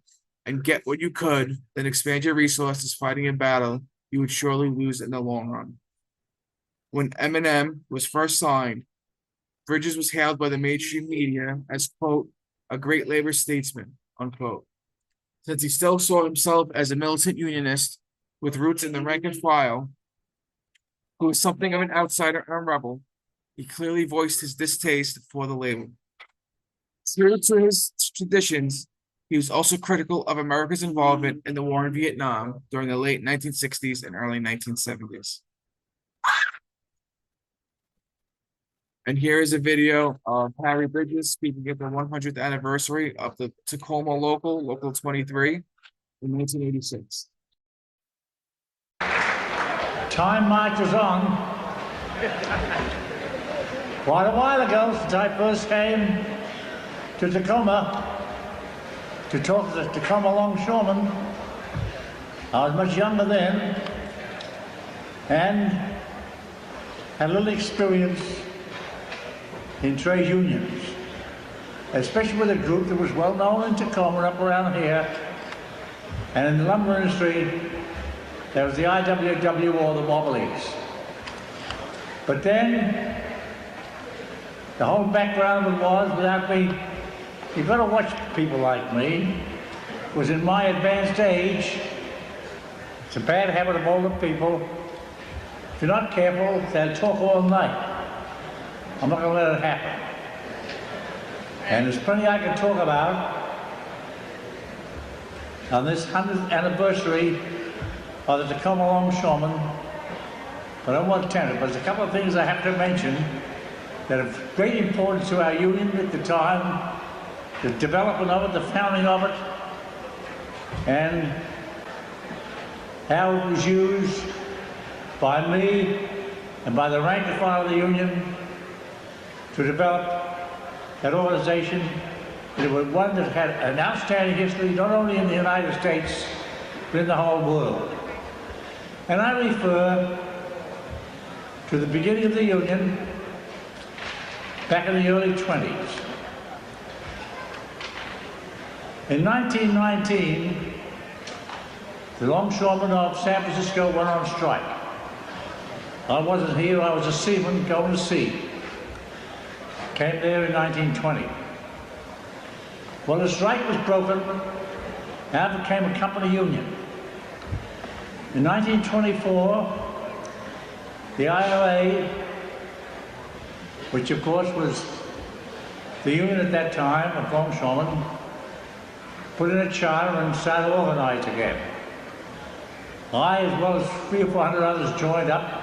and get what you could than expand your resources fighting a battle you would surely lose in the long run. When M&M was first signed, Bridges was hailed by the mainstream media as, quote, a great labor statesman, unquote. Since he still saw himself as a militant unionist with roots in the rank and file, who was something of an outsider and a rebel, he clearly voiced his distaste for the label. True to his traditions, he was also critical of America's involvement in the war in Vietnam during the late 1960s and early 1970s. And here is a video of Harry Bridges speaking at the 100th anniversary of the Tacoma Local 23 in 1986. Time marches on. Quite a while ago, since I first came to Tacoma to talk to the Tacoma longshoremen, I was much younger then and had a little experience in trade unions, especially with a group that was well known in Tacoma up around here, and in the lumber industry there was the ILWU or the Wobblies. But then the whole background of it was, without me, you've got to watch people like me, was in my advanced age. It's a bad habit of older people. If you're not careful, they'll talk all night. I'm not going to let it happen. And there's plenty I can talk about on this 100th anniversary of the Tacoma Longshoremen, but I don't want to tell it, but there's a couple of things I have to mention that have great importance to our union at the time, the development of it, the founding of it, and how it was used by me and by the rank and file of the union to develop that organization. It was one that had an outstanding history, not only in the United States, but in the whole world. And I refer to the beginning of the union back in the early 20s. In 1919, the longshoremen of San Francisco went on strike. I wasn't here, I was a seaman going to sea. Came there in 1920. Well, the strike was broken, now became a company union. In 1924, the ILA, which of course was the union at that time of longshoremen, put in a charter and started to organize again. I, as well as 300 or 400 others, joined up.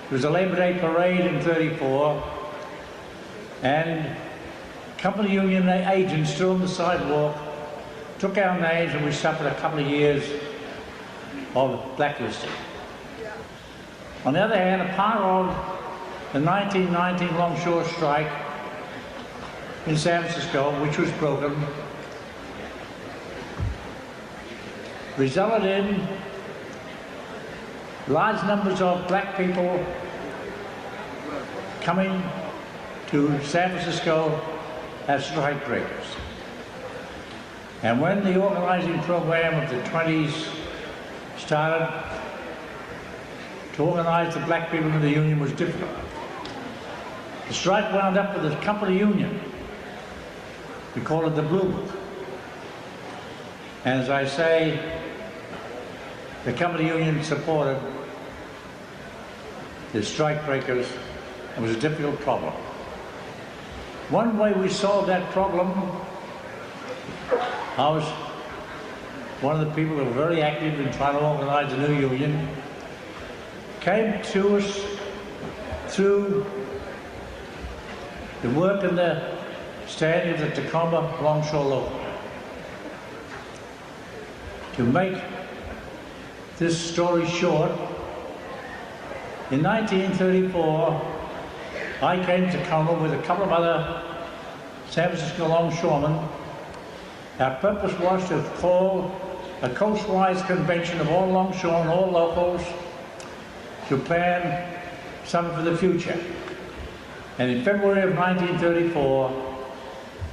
It was a Labor Day parade in '34, and company union agents stood on the sidewalk, took our names, and we suffered a couple of years of blacklisting. On the other hand, a part of the 1919 Longshore strike in San Francisco, which was broken, resulted in large numbers of black people coming to San Francisco as strike breakers. And when the organizing program of the 20s started, to organize the black people in the union was difficult. The strike wound up with a company union. We call it the Blue Book. And as I say, the company union supported the strike breakers. It was a difficult problem. One way we solved that problem, I was one of the people who were very active in trying to organize a new union, came to us through the work and the standing of the Tacoma Longshore Local. To make this story short, in 1934, I came to Tacoma with a couple of other San Francisco longshoremen. Our purpose was to call a coastwise convention of all longshore and all locals to plan something for the future. And in February of 1934,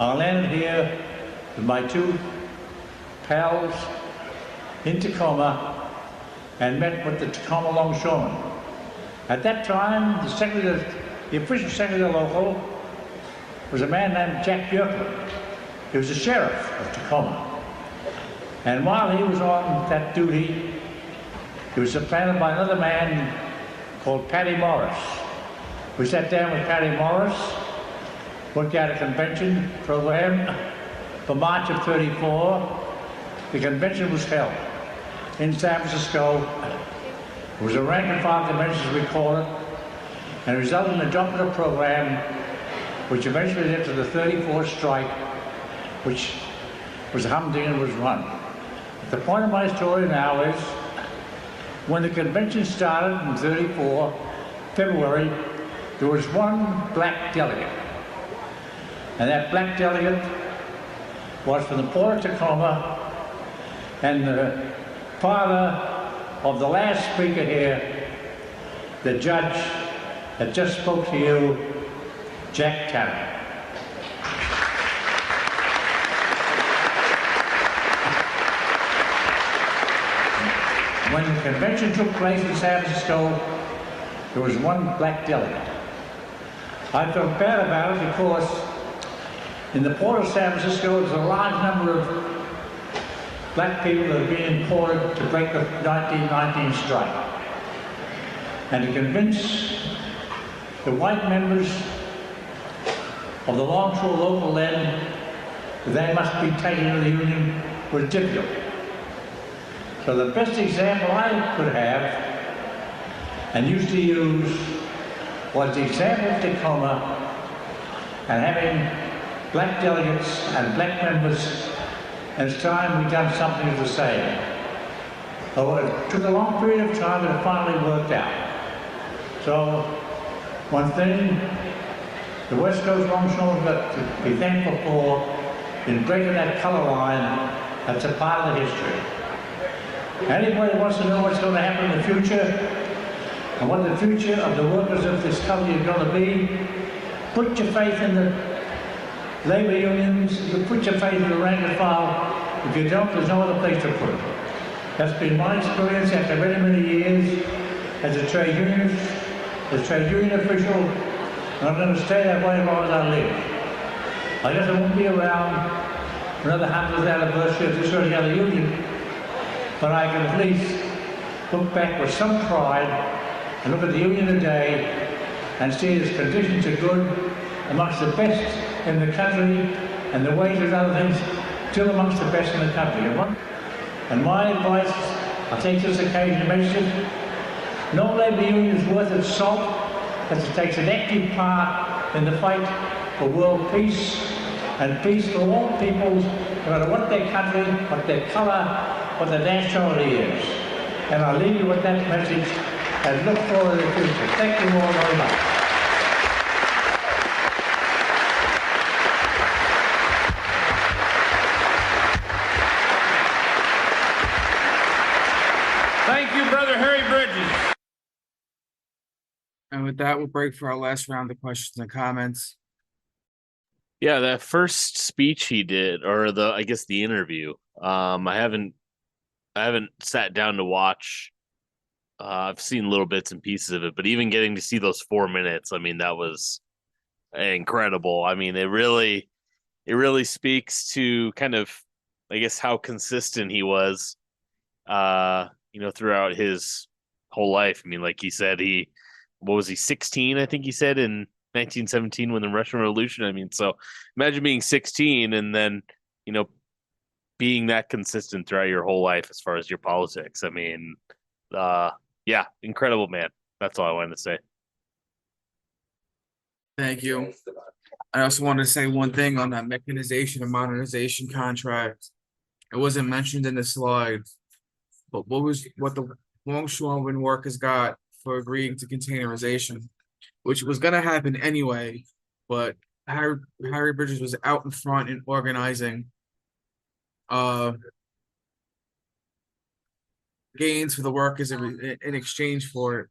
I landed here with my two pals in Tacoma and met with the Tacoma longshoremen. At that time, the official secretary of the local was a man named Jack Bjorklund. He was the sheriff of Tacoma. And while he was on that duty, he was supplanted by another man called Patty Morris. We sat down with Patty Morris, worked out a convention program for March of '34. The convention was held in San Francisco. It was a rank and file convention, as we call it. and resulted in adopting a program which eventually led to the 34th strike, which was humdinger was run. The point of my story now is, when the convention started in 34, February, there was one black delegate. And that black delegate was from the Port of Tacoma, and the father of the last speaker here, the judge that just spoke to you, Jack Tanner. When the convention took place in San Francisco, there was one black delegate. I felt bad about it because in the port of San Francisco, there's a large number of black people that are being imported to break the 1919 strike. And to convince the white members of the Longshore local then that they must be taken to the Union was difficult. So the best example I could have and used to use was the example of Tacoma and having black delegates and black members, and it's time we've done something of the same. So it took a long period of time, but it finally worked out. So one thing the West Coast Longshore's got to be thankful for is breaking that color line. That's a part of the history. Anybody wants to know what's going to happen in the future and what the future of the workers of this country is going to be, put your faith in the labor unions, you put your faith in the rank and file. If you don't, there's no other place to put it. That's been my experience after many, many years as a trade unionist, as a trade union official, and I'm going to stay that way as long as I live. I guess I won't be around for another 100th anniversary of this or the other union, but I can at least look back with some pride and look at the union today and see its conditions are good, amongst the best in the country, and the wages and other things still amongst the best in the country. And my advice, I take this occasion to mention, no labour union is worth its salt as it takes an active part in the fight for world peace and peace for all peoples, no matter what their country, what their colour, what their nationality is. And I'll leave you with that message and look forward to the future. Thank you all very much. Thank you, Brother Harry Bridges. And with that, we'll break for our last round of questions and comments. Yeah, that first speech he did, or I guess the interview. I haven't sat down to watch. I've seen little bits and pieces of it, but even getting to see those 4 minutes, I mean, that was incredible. I mean, it really speaks to kind of, I guess, how consistent he was, throughout his whole life. I mean, like he said, what was he, 16? I think he said in 1917 when the Russian Revolution. I mean, so imagine being 16 and then, being that consistent throughout your whole life as far as your politics. I mean, yeah, incredible man. That's all I wanted to say. Thank you. I also wanted to say one thing on that mechanization and modernization contract. It wasn't mentioned in the slide, but what the longshoremen workers got for agreeing to containerization, which was going to happen anyway, but Harry Bridges was out in front in organizing gains for the workers in exchange for it.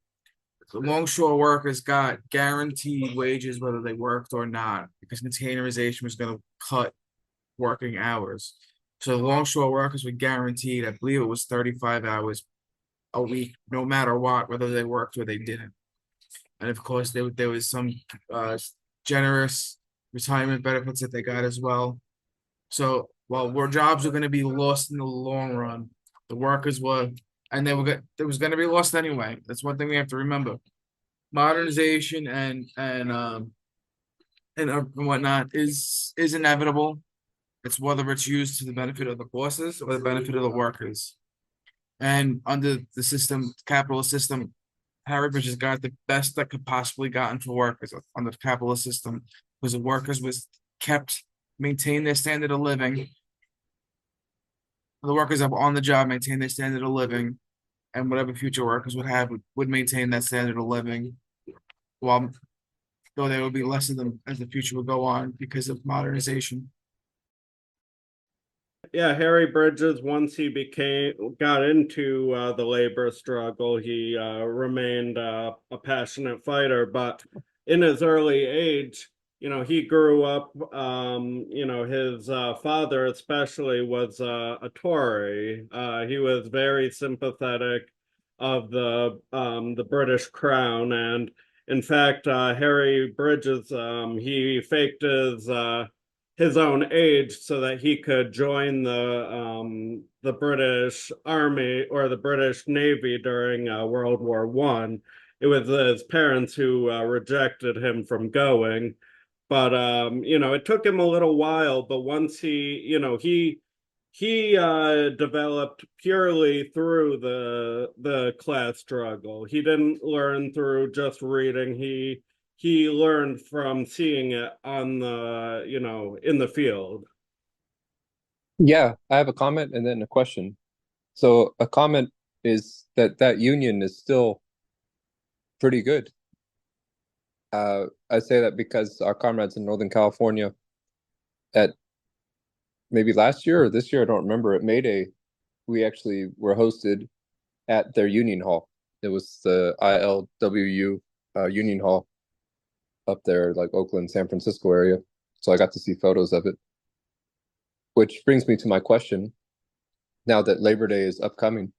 The longshore workers got guaranteed wages whether they worked or not, because containerization was going to cut working hours. So the longshore workers were guaranteed, I believe it was 35 hours a week, no matter what, whether they worked or they didn't. And of course, there was some generous retirement benefits that they got as well. So while jobs were going to be lost in the long run, the workers were, and it was going to be lost anyway. That's one thing we have to remember. Modernization and whatnot is inevitable. It's whether it's used to the benefit of the bosses or the benefit of the workers. And under the system, capitalist system, Harry Bridges got the best that could possibly gotten for workers on the capitalist system, because the workers was kept maintain their standard of living. The workers up on the job maintain their standard of living, and whatever future workers would have would maintain that standard of living, while though there would be less of them as the future would go on because of modernization. Yeah, Harry Bridges, once he got into the labor struggle, he remained a passionate fighter. But in his early age, he grew up. His father, especially, was a Tory. He was very sympathetic of the British Crown, and in fact, Harry Bridges, he faked his own age so that he could join the British Army or the British Navy during World War I. It was his parents who rejected him from going, but it took him a little while. But once he developed purely through the class struggle. He didn't learn through just reading. He learned from seeing it on in the field. Yeah, I have a comment and then a question. So a comment is that union is still pretty good. I say that because our comrades in Northern California at maybe last year or this year, I don't remember, at May Day, we actually were hosted at their union hall. It was the ILWU union hall up there, like Oakland, San Francisco area. So I got to see photos of it. Which brings me to my question. Now that Labor Day is upcoming,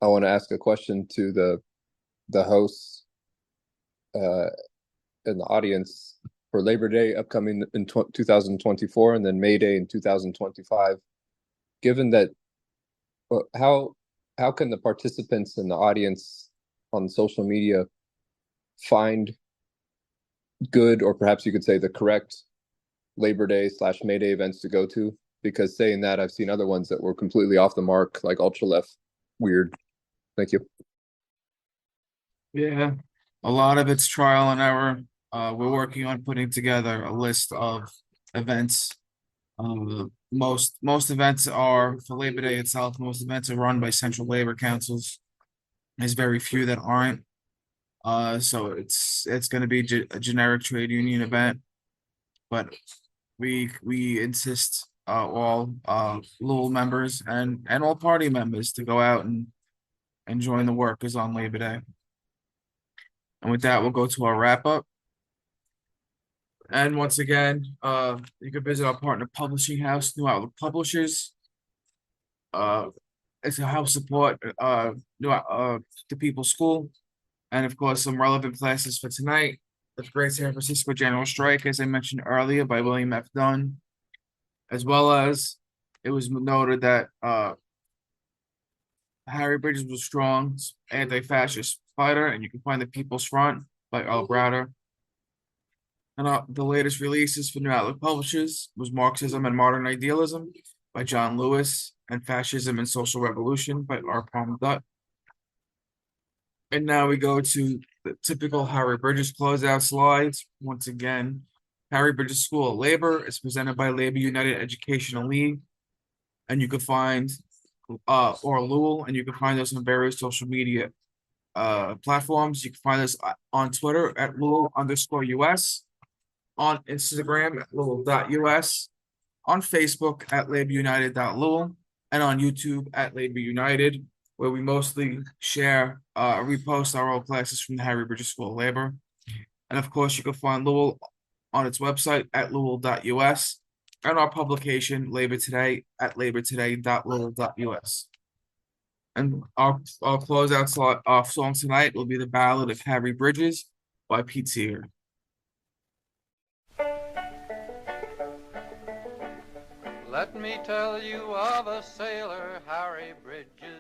I want to ask a question to the hosts and the audience for Labor Day upcoming in 2024 and then May Day in 2025. Given that, how can the participants in the audience on social media find good, or perhaps you could say the correct Labor Day / May Day events to go to? Because saying that, I've seen other ones that were completely off the mark, like ultra left weird. Thank you. Yeah, a lot of it's trial and error. We're working on putting together a list of events. Most events are for Labor Day itself. Most events are run by central labor councils. There's very few that aren't. So it's going to be a generic trade union event, but we insist all LUL members and all party members to go out and join the workers on Labor Day. And with that, we'll go to our wrap up. And once again, you can visit our partner publishing house, New Outlook Publishers. It's a house support the People's School, and of course some relevant classes for tonight. The Great San Francisco General Strike, as I mentioned earlier, by William F. Dunn, as well as it was noted that Harry Bridges was a strong anti-fascist fighter, and you can find The People's Front by Earl Browder. And the latest releases for New Outlook Publishers was Marxism and Modern Idealism by John Lewis and Fascism and Social Revolution by R. Palmer Dutt. And now we go to the typical Harry Bridges closeout slides. Once again, Harry Bridges School of Labor is presented by Labor United Educational League. And you can find, or LUL, and you can find us on various social media platforms. You can find us on Twitter at LUL_US, on Instagram at LUL.US, on Facebook at LaborUnited.LUL, and on YouTube at Labor United, where we mostly share, repost our old classes from the Harry Bridges School of Labor. And of course, you can find LUL on its website at LUL.US, and our publication, Labor Today, at labortoday.lul.us. And our closeout song tonight will be The Ballad of Harry Bridges by Pete Seeger. Let me tell you of a sailor, Harry Bridges.